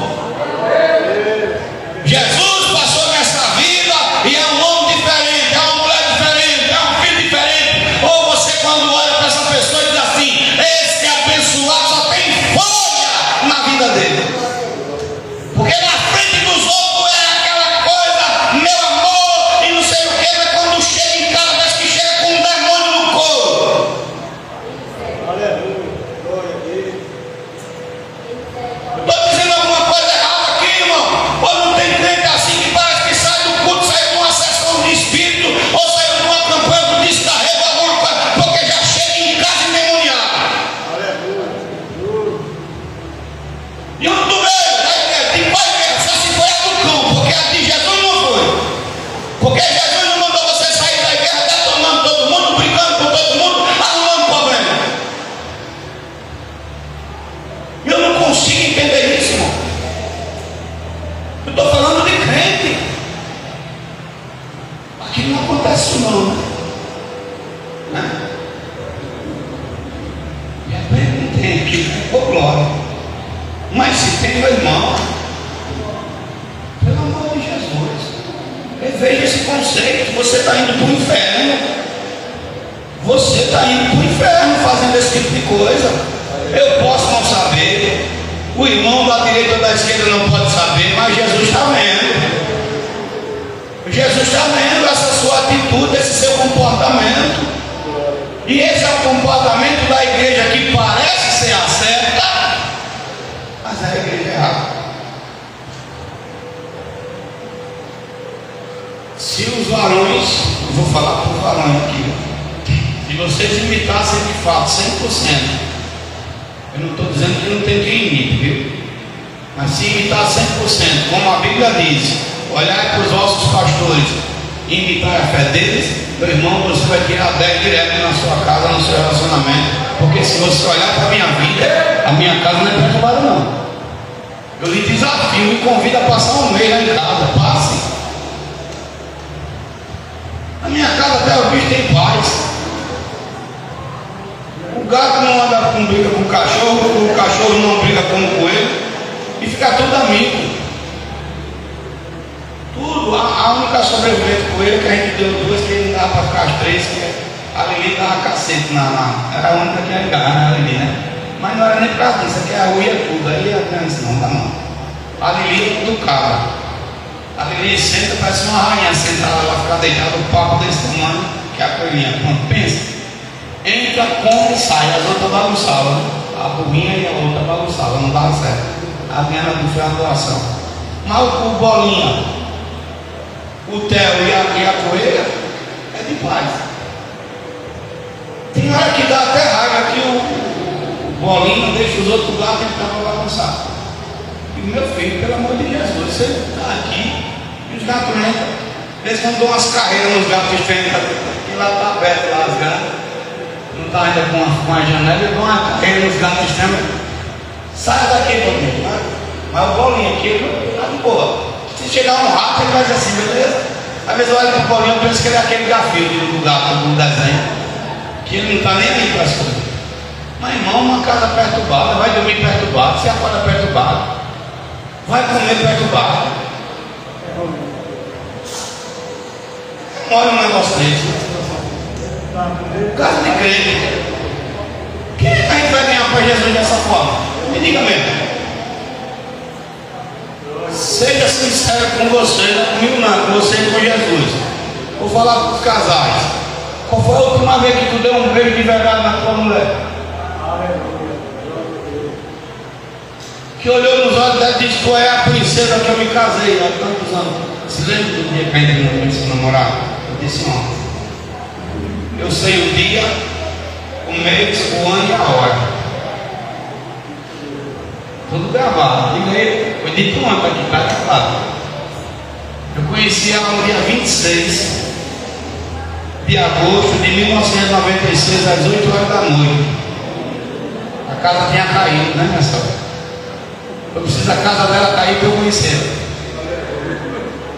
Jesus passou nessa vida e é um homem diferente, é uma mulher diferente, é um filho diferente. Ou você quando olha para essa pessoa diz assim, esse abençoado só tem folha na vida dele. Porque na frente dos outros é aquela coisa, meu amor, e não sei o que, mas quando chega em casa parece que chega com um demônio no corpo. Aleluia, glória a Deus. Estou dizendo alguma coisa errada aqui, irmão? Ou não tem crente assim que parece que sai do culto, sai de uma sessão de espírito, ou sai de uma campanha do descarrego, alguma coisa, porque já chega em casa endemoniado. Aleluia. E onde tu veio? Tem pai mesmo, só se foi a do cão, porque a de Jesus não foi. Porque Jesus não mandou você sair da igreja detonando todo mundo, brincando com todo mundo, arrumando problema. Eu não consigo entender isso, irmão. Eu estou falando de crente. Aqui não acontece isso não, né? De repente não tem aqui, ô glória. Mas se tem, meu irmão, pelo amor de Jesus, veja esse conceito. Você está indo para o inferno. Você está indo para o inferno fazendo esse tipo de coisa. Eu posso não saber, o irmão da direita ou da esquerda não pode saber, mas Jesus está vendo. Jesus está vendo essa sua atitude, esse seu comportamento. E esse é o comportamento da igreja que parece ser a certa, mas é a igreja errada. Se os varões, eu vou falar para os varões aqui, se vocês imitassem de fato 100%, eu não estou dizendo que não tem quem imite, viu? Mas se imitar 100%, como a Bíblia diz, olhar para os vossos pastores e imitar a fé deles, meu irmão, você vai tirar 10 direto na sua casa, no seu relacionamento. Porque se você olhar para a minha vida, a minha casa não é perturbada não. Eu lhe desafio, me convido a passar um mês lá em casa, passe. A minha casa até o bicho tem paz. O gato não anda com briga com o cachorro não briga com o coelho, e fica tudo amigo. Tudo. A única sobrevivente coelho que a gente deu duas, que não dava para ficar as três, que a Lili dava cacete era a única que ia ligar, né, a Lili, né? Mas não era nem por causa disso, aqui a rua ia tudo, aí a criança não dá não. A Lili é do cabra. Ali senta, parece uma rainha sentada lá, ficar deitada, o papo desse tamanho, que é a coelhinha. Quando pensa, entra, come e sai. As outras bagunçavam, né? A burrinha e a outra bagunçavam, não dava certo. A minha era do a doação. Mas o Bolinha, o Theo e a coelha é de paz. Tem hora que dá até raiva que o Bolinha deixa os outros gatos entrar para bagunçar. E meu filho, pelo amor de Jesus, você está aqui e os gatos entram. Eles vão dar umas carreiras nos gatos que entram. E lá está aberto lá as gatas. Não está ainda com a janela, eles vão uma carreira nos gatos extremos. Sai daqui, Bolinha. Mas o Bolinha aqui, ele está de boa. Se chegar um rato, ele vai dizer assim, beleza? Às vezes eu olho para o Bolinha e penso que ele é aquele Garfield do gato do desenho, que ele não está nem aí para as coisas. Mas irmão, uma casa perturbada, vai dormir perturbado, se acorda perturbado, vai comer perturbado. Olha um negócio desse. Casa de crente. Quem é que a gente vai ganhar para Jesus dessa forma? Me diga mesmo. Seja sincero com você, não é comigo não, com você e com Jesus. Vou falar com os casais. Qual foi a última vez que tu deu um beijo de verdade na tua mulher? Que olhou nos olhos dela e disse: tu é a princesa que eu me casei há tantos anos. Se lembra do dia que ainda não começou a namorar? Eu disse: não. Eu sei o dia, o mês, o ano e a hora. Tudo gravado. Diga aí, foi dito ontem aqui, está gravado. Eu conheci ela no dia 26 de agosto de 1996, às 8 horas da noite. A casa tinha caído, né, minha sogra? Eu preciso da casa dela cair para eu conhecer ela.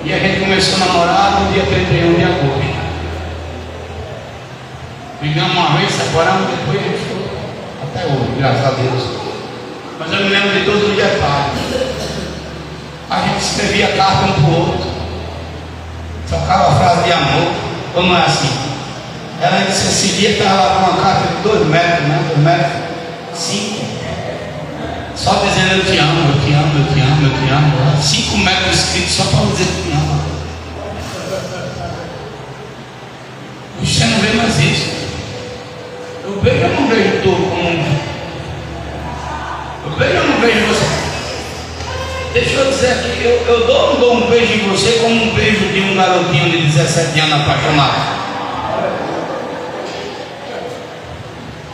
E a gente começou a namorar no dia 31 de agosto. Brigamos uma vez, separamos, depois a gente ficou até hoje, graças a Deus. Mas eu me lembro de todos os detalhes. A gente escrevia carta um para o outro, trocava frase de amor, ou não é assim? Ela disse: esse dia estava lá com uma carta de 2 metros, né? 2 metros, 5. Só dizendo: eu te amo, eu te amo, eu te amo, eu te amo. 5 metros escritos só para dizer que te amo. Você não vê mais isso. Eu beijo ou não beijo todo como eu beijo ou não beijo você? Deixa eu dizer aqui, eu não dou um beijo em você como um beijo de um garotinho de 17 anos apaixonado.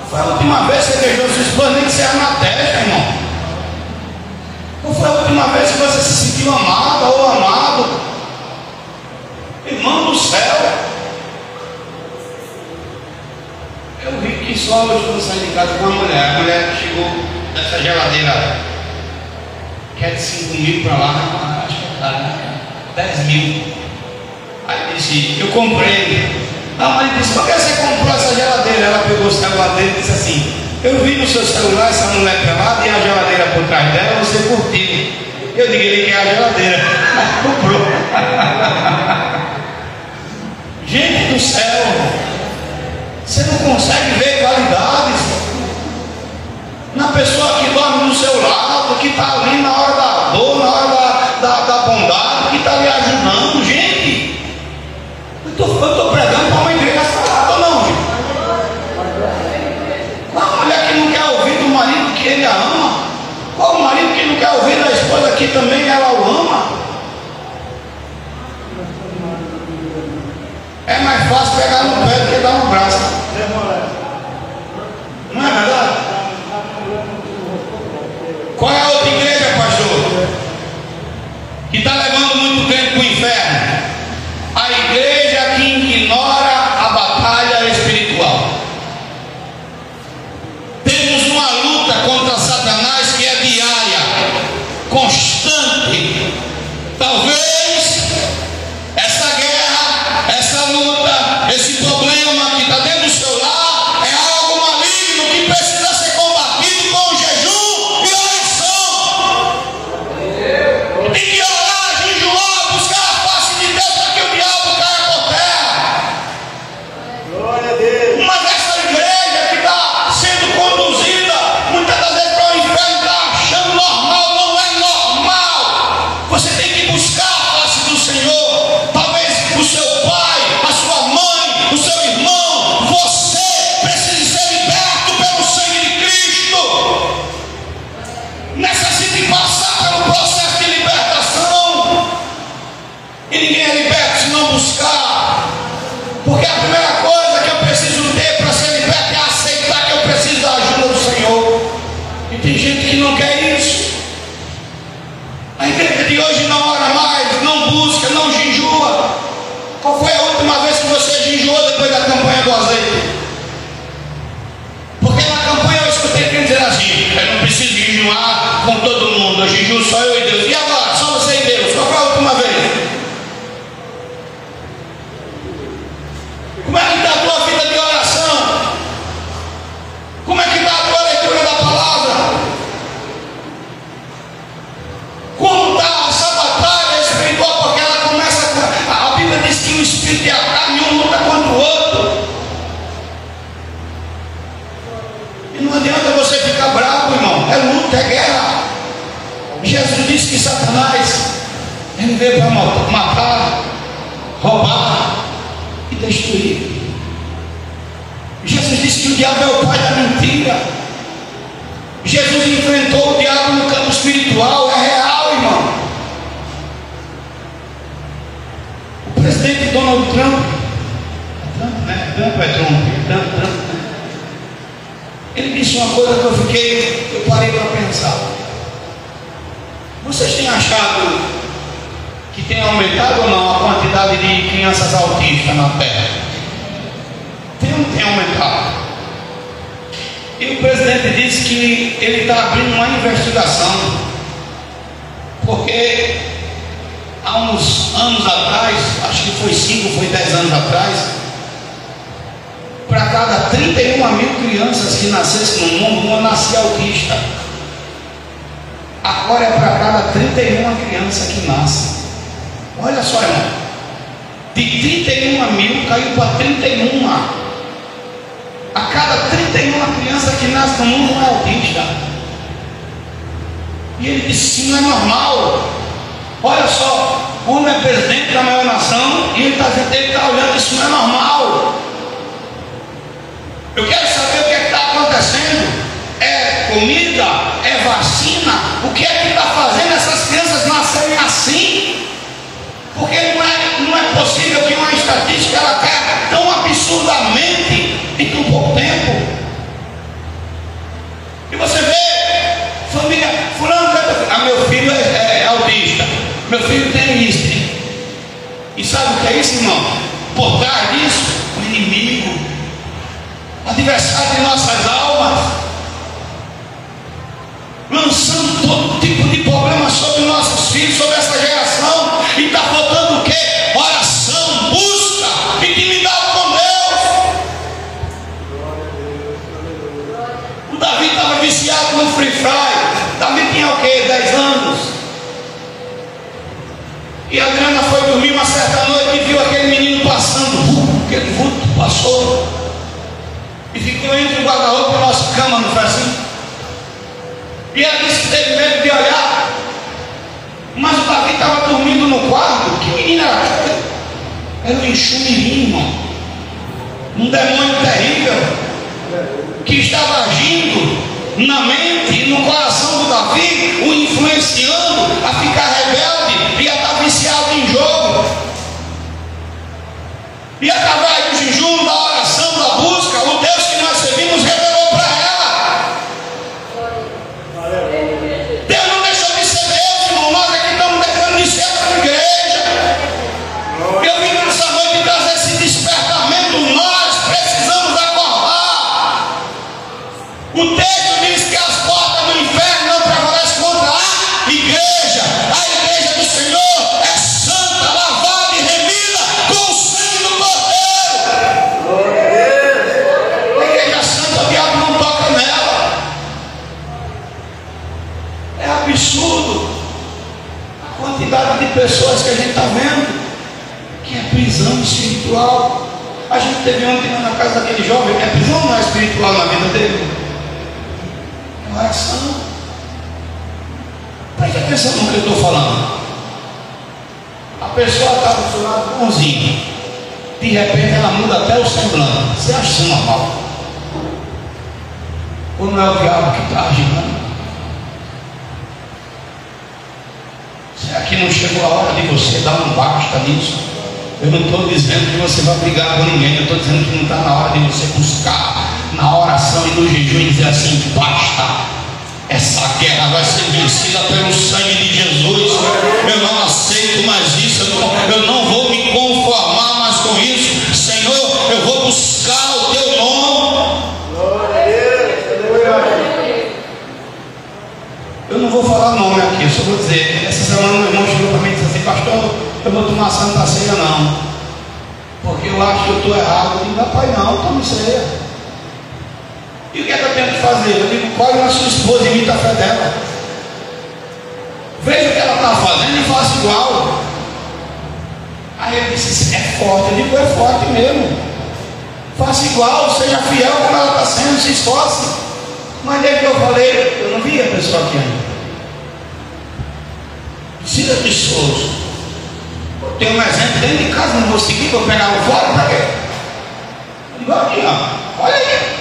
Foi a última vez que você beijou sua esposa, nem que seja na testa, irmão. Ou foi a última vez que você se sentiu amada ou amado? Irmão do céu. Eu vi que só hoje eu saí de casa com uma mulher. A mulher que chegou dessa geladeira, que é de 5 mil para lá, acho que é caro, né? 10 mil. Aí disse: eu comprei. Não, mas ele disse: por que você comprou essa geladeira? Ela pegou o celular dele e disse assim: eu vi no seu celular essa mulher pelada e a geladeira por trás dela, você curtiu. Eu digo: ele quer a geladeira. Comprou. Gente do céu, você não consegue ver qualidades na pessoa que dorme do seu lado, que está ali na hora da dor, na hora da bondade, que está lhe ajudando. Gente, eu estou pregando para uma igreja falada ou não, gente? Qual a mulher que não quer ouvir do marido que ele a ama? Qual o marido que não quer ouvir da esposa que também ela o ama? É mais fácil pegar no pé do que dar no braço. Não é verdade? Qual é a outra igreja, pastor? Que está levando muito tempo com Qual foi a última vez que você jejuou depois da campanha do azeite? Porque na campanha eu escutei quem dizer assim: eu não preciso jejuar com todo mundo, eu jejuo só eu e Deus. E agora? Só você e Deus. Qual foi a última vez? Como é que está a tua vida de oração? Como é que está a tua leitura da palavra? Como está essa batalha espiritual? Porque ela começa com... A Bíblia diz que o espírito e a carne um luta contra o outro. E não adianta você ficar bravo, irmão. É luta, é guerra. Jesus disse que Satanás, ele veio para matar, roubar e destruir. Jesus disse que o diabo é o pai da mentira. Jesus enfrentou o diabo no campo espiritual. É real, irmão. O presidente Donald Trump, Trump, ele disse uma coisa que eu parei para pensar. Vocês têm achado que tem aumentado ou não a quantidade de crianças autistas na Terra? Tem ou não tem aumentado? E o presidente disse que ele está abrindo uma investigação, porque há uns anos atrás, acho que foi 5, foi 10 anos atrás, para cada 31 mil crianças que nascessem no mundo, uma nascia autista. Agora é para cada 31 crianças que nasce. Olha só, irmão, de 31 mil caiu para 31. A cada 31 criança que nasce no mundo não é autista. E ele disse: isso não é normal. Olha só, o homem é presidente da maior nação e ele está olhando, isso não é normal. Eu quero saber o que é que está acontecendo. É comida? É vacina? O que é que está fazendo essas crianças nascerem assim? Porque não é possível que uma estatística ela caia tão absurdamente em tão pouco tempo. E você vê, família, fulano, meu filho é autista, meu filho tem isso. E sabe o que é isso, irmão? Por trás disso, o inimigo, adversário de nossas almas, lançando todo tipo de problema sobre nossos filhos, sobre essa geração. E está faltando o quê? Oração, busca, intimidade com Deus. O Davi estava viciado no Free Fire. Davi tinha o quê? 10 anos. E a Adriana foi dormir uma certa noite e viu aquele menino passando. Aquele vulto passou e ficou entre o guarda-roupa e a nossa cama, não foi assim? E ela disse que teve medo de olhar. Mas o Davi estava dormindo no quarto. Que menina era aquela? Era um enxumirim, irmão. Um demônio terrível que estava agindo na mente e no coração do Davi, o influenciando a ficar rebelde e a estar viciado em jogo. E através do jejum, da oração, da busca, o Deus que nós servimos revelou para ela. Deus não deixou de ser Deus, irmão. Nós aqui estamos deixando de ser a igreja. Eu vim nessa noite trazer esse despertamento. Nós precisamos acordar. O texto diz que as portas do inferno não prevalecem contra a igreja. A igreja do Senhor é santa, lavada e remida com o sangue do Cordeiro. A igreja santa, o diabo não toca nela. É absurdo a quantidade de pessoas que a gente está vendo que é prisão espiritual. A gente teve ontem na casa daquele jovem. É prisão ou não é espiritual na vida dele? É oração. Preste atenção no que eu estou falando. A pessoa está do seu lado bonzinho, de repente ela muda até o semblante. Você acha isso normal? Ou não é o diabo que está agindo? Será que não chegou a hora de você dar um basta nisso? Eu não estou dizendo que você vai brigar com ninguém. Eu estou dizendo que não está na hora de você buscar na oração e no jejum e dizer assim: basta. Essa guerra vai ser vencida pelo sangue de Jesus. Eu não aceito mais isso. Eu não vou me conformar vou dizer, essa semana meu irmão chegou para mim e disse assim: pastor, eu vou tomar Santa Ceia não, porque eu acho que eu estou errado. Eu digo: rapaz, não, tome ceia. E o que é que eu tenho que fazer? Eu digo: colhe na sua esposa e imita a fé dela. Veja o que ela está fazendo e faça igual. Aí ele disse: é forte. Eu digo: é forte mesmo. Faça igual, seja fiel como ela está sendo, se esforce. Mas desde que eu falei, eu não vi a pessoa aqui ainda. Precisa de esforço. Eu tenho um exemplo dentro de casa, não vou seguir, vou pegar o fora para quê? Eu digo: aqui, ó, olha aí.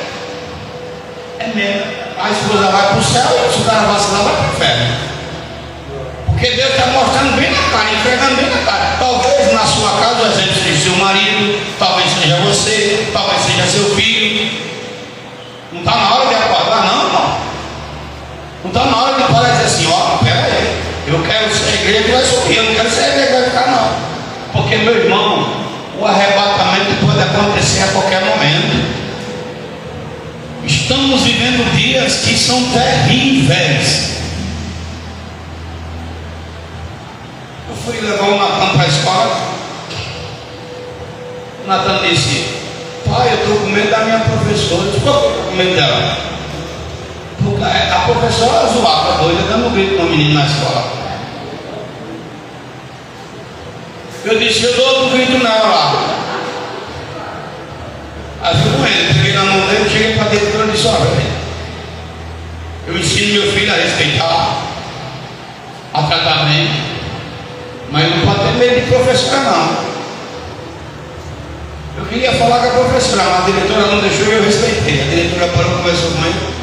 É mesmo. A esposa vai para o céu e se o cara vacilar, vai para o inferno. Porque Deus está mostrando bem na cara, entregando bem na cara. Talvez na sua casa o exemplo seja seu marido, talvez seja você, talvez seja seu filho. Não está na hora de acordar, não, irmão. Não está na hora de parar e dizer assim: ó, pera aí, eu quero ser a igreja que vai subir, eu não quero ser a igreja que vai ficar, não. Porque, meu irmão, o arrebatamento pode acontecer a qualquer momento. Estamos vivendo dias que são terríveis. Eu fui levar o Natan para a escola. O Natan disse: pai, eu estou com medo da minha professora. Eu disse: por que eu estou com medo dela? Porque a professora zoava, doida, dando um grito no menino na escola. Eu disse: eu dou outro grito nela lá. Aí eu com ele, peguei na mão dele, cheguei para dentro e disse: olha, eu ensino meu filho a respeitar, a tratar bem, mas não pode ter medo de professora, não. Eu queria falar com a professora, mas a diretora não deixou e eu respeitei. A diretora parou, conversou com ele.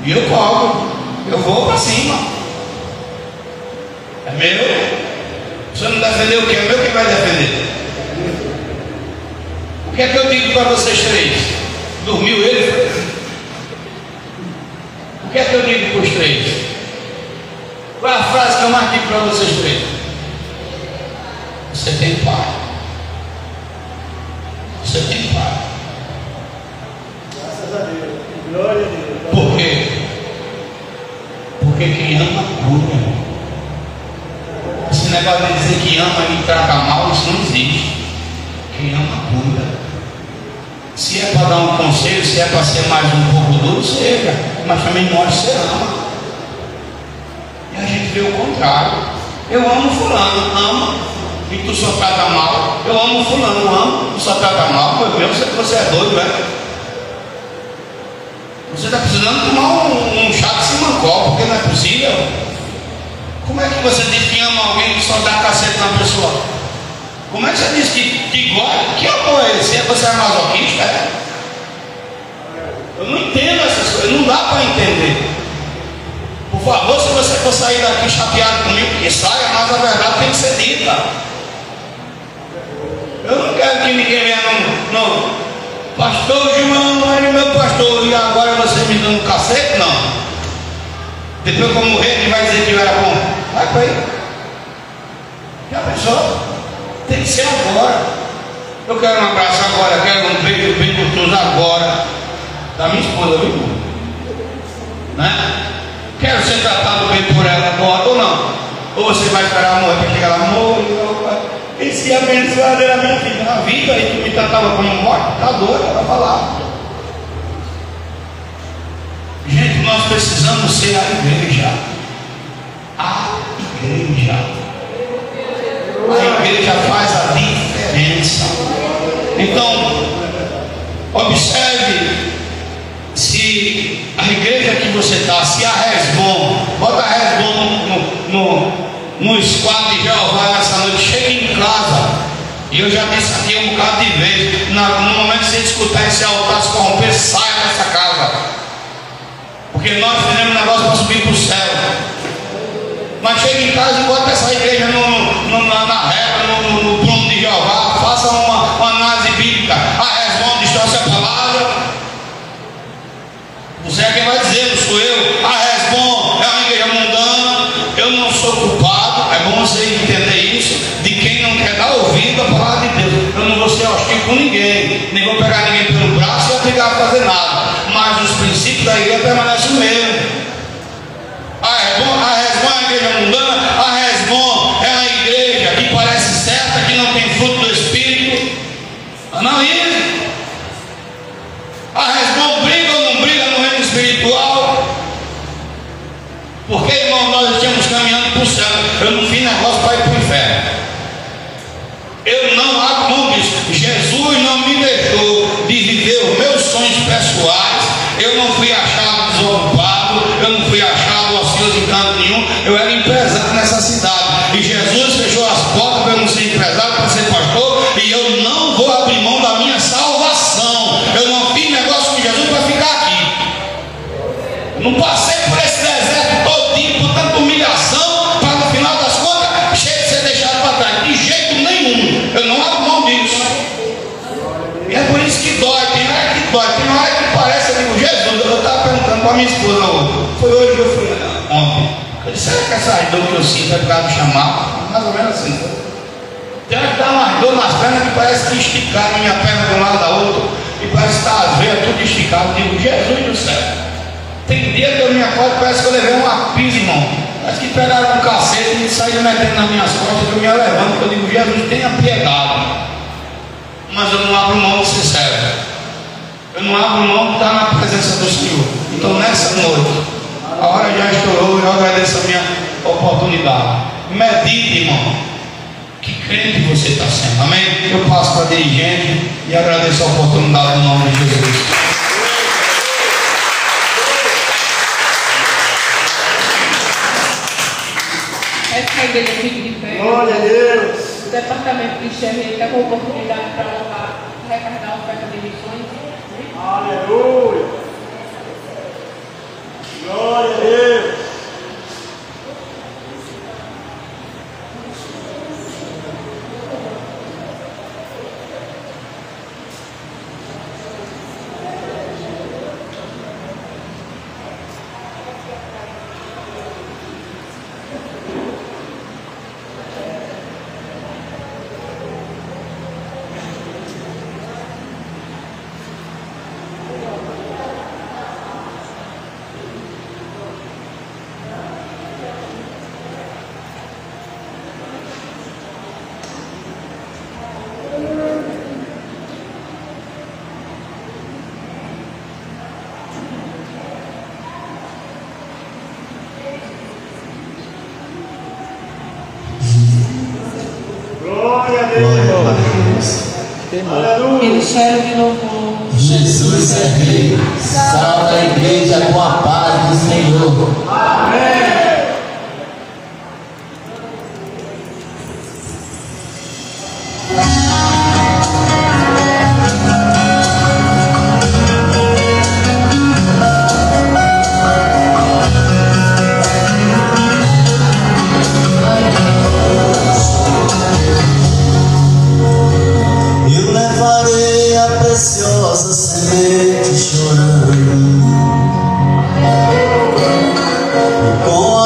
E eu cobro, eu vou para cima. É meu. Se eu não defender o que? É meu quem vai defender. O que é que eu digo para vocês três? Dormiu ele? O que é que eu digo para os três? Qual é a frase que eu mais digo para vocês três? Você tem pai. Você tem pai. Graças a Deus. Glória a Deus. Por quê? Porque quem ama cura. Esse negócio de dizer que ama e trata mal, isso não existe. Quem ama cura. Se é para dar um conselho, se é para ser mais um pouco duro, seja, mas também mostra que você ama. E a gente vê o contrário. Eu amo fulano, amo, e tu só trata mal. Eu amo fulano, amo, tu só trata mal. Meu Deus, você é doido, né? Você está precisando tomar um chá de Simancol, porque não é possível. Como é que você diz que ama alguém que só dá cacete na pessoa? Como é que você diz que gosta? Que amor é esse? Você é masoquista? É? Eu não entendo essas coisas, não dá para entender. Por favor, se você for sair daqui chateado comigo, que saia, mas a verdade tem que ser dita. Eu não quero que ninguém venha não. Pastor João, ele é meu pastor, e agora você me dando um cacete? Não. Depois que eu morrer, ele vai dizer que eu era bom. Vai para aí. Já pensou? Tem que ser agora. Eu quero um abraço agora, quero um beijo bem gostoso agora. Da minha esposa, viu? Né? Quero ser tratado bem por ela agora ou não? Ou você vai esperar morrer para chegar lá, amor, esse é abençoado era a minha vida. A vida aí que me tratava como morte, está doido, ela falar. Gente, nós precisamos ser a igreja. A igreja. A igreja faz a diferença. Então, observe se a igreja que você está, se a Resbom, bota a Resbom no esquadro de Jeová nessa noite, chega em casa, e eu já disse aqui um bocado de vez, no momento que você escutar esse altar se corromper, saia dessa casa, porque nós fizemos um negócio para subir para o céu. Mas chega em casa e bota essa igreja na régua, no trono de Jeová, faça uma análise bíblica. A Resbom distorce a palavra. Você é quem vai dizer, não sou eu. A Resbom é uma igreja mundana, eu não sou culpado. É bom você entender isso, de quem não quer dar ouvido à palavra de Deus. Eu não vou ser hostil com ninguém, nem vou pegar ninguém pelo braço e obrigar a fazer nada. Mas os princípios da igreja permanecem o mesmo. A Resbom igreja mundana. A Resmon é uma igreja que parece certa, que não tem fruto do Espírito. Analise. A Resmon briga ou não briga no reino espiritual? Porque, irmão, nós estamos caminhando para o céu. Eu não fiz negócio para ir para o inferno. Eu não abro mão disso. Jesus não me deixou de viver os meus sonhos pessoais. Eu não fui achado desocupado, eu não fui achado ocioso em canto nenhum. Eu era empresário nessa cidade. E Jesus fechou as portas para eu não ser empresário, para ser pastor. E eu não vou abrir mão da minha salvação. Eu não fiz negócio com Jesus para ficar aqui. Eu não passei por esse deserto todinho, por tanta humilhação, para no final das contas cheio de ser deixado para trás. De jeito nenhum. Eu não abro mão disso. E é por isso que dói. Tem hora que dói. Tem hora que parece, eu digo, Jesus. Eu estava perguntando para minha esposa hoje. Foi hoje que eu fui ontem. Eu disse, será que essa dor que eu sinto é por causa do chamado? Mais ou menos assim. Tem hora que dá uma dor nas pernas que parece que esticar minha perna de um lado da outra. E parece que está as veias tudo esticado. Eu digo, Jesus do céu. Tem dia que eu me acordo, parece que eu levei uma pisa, irmão. Parece que pegaram um cacete e saíram metendo nas minhas costas, que eu me levanto, que eu digo, Jesus, tenha piedade. Mas eu não abro mão de ser servo. Eu não abro mão de estar na presença do Senhor. Então nessa noite, a hora já estourou, eu agradeço a minha oportunidade. Medite, irmão, que crente você está sendo. Amém? Eu passo para dirigente e agradeço a oportunidade no nome de Jesus. Essa igreja fica de pé. Glória a Deus. O departamento de enxerga está com oportunidade para honrar, arrecadar a oferta de missões. Aleluia. Glória a Deus. Glória a Deus. Aleluia. Ministério de louvor. Jesus é Rei. Salva a igreja com a paz do Senhor. Amém. Eu levarei a preciosa semente chorando, e com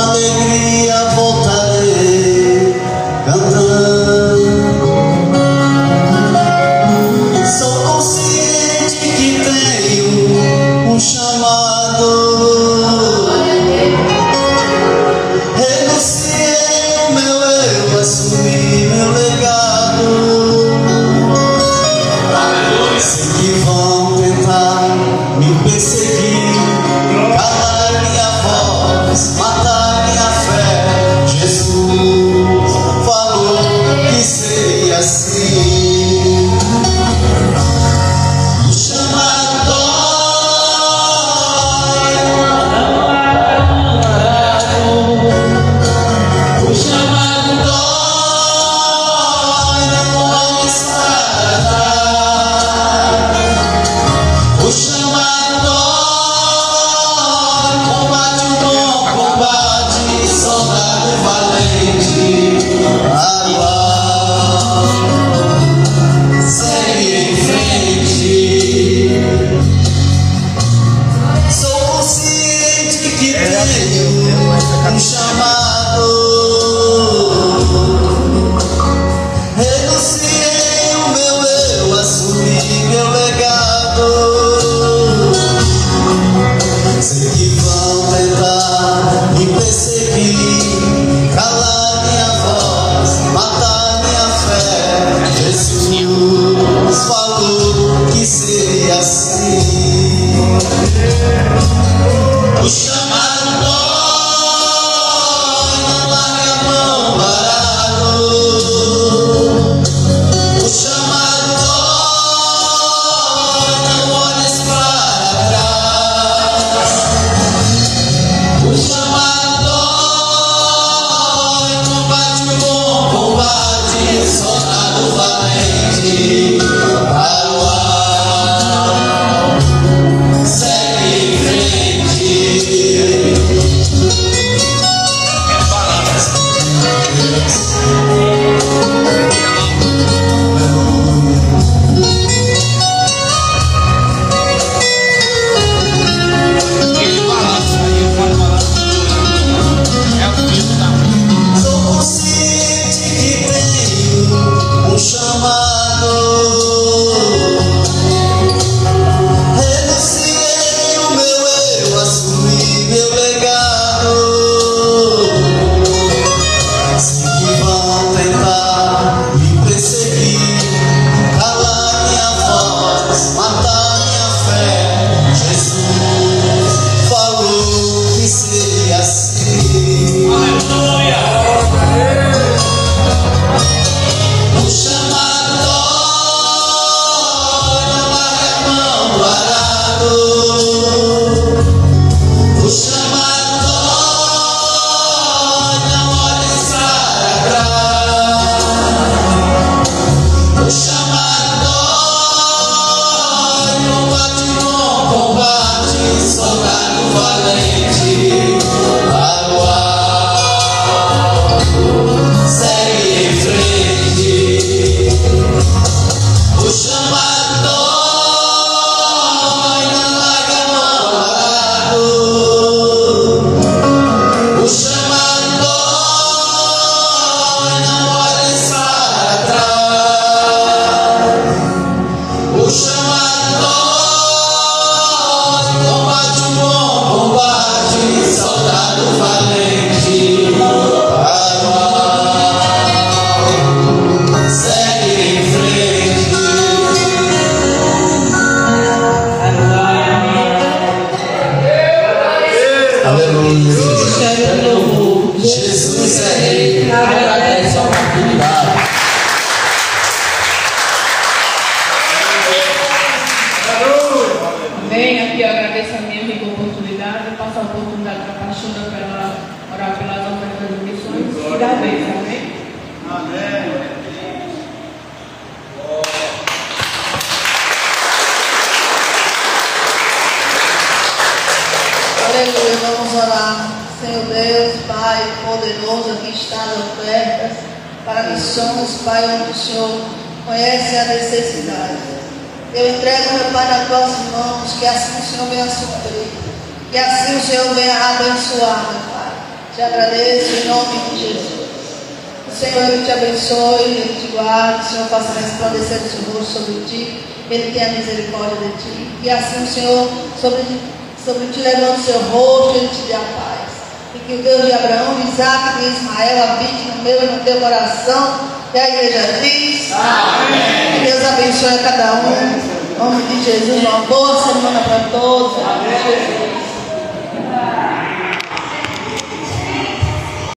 da vez, amém? Amém. Aleluia, vamos orar. Senhor Deus, Pai poderoso, aqui está as ofertas para missões, Pai, onde o Senhor conhece a necessidade. Eu entrego, meu Pai, nas tuas mãos, que assim o Senhor venha suprir, que assim o Senhor venha abençoar, meu Pai. Te agradeço em nome de Jesus. O Senhor, Ele te abençoe, Ele te guarde, o Senhor faça resplandecer o seu rosto sobre ti, Ele tenha misericórdia de ti, e assim o Senhor sobre ti levando o seu rosto, Ele te dê a paz. E que o Deus de Abraão, de Isaac e de Ismael habite no meu e no teu coração. E a igreja diz: amém. Que Deus abençoe a cada um. Em nome de Jesus, uma boa semana para todos. Amém.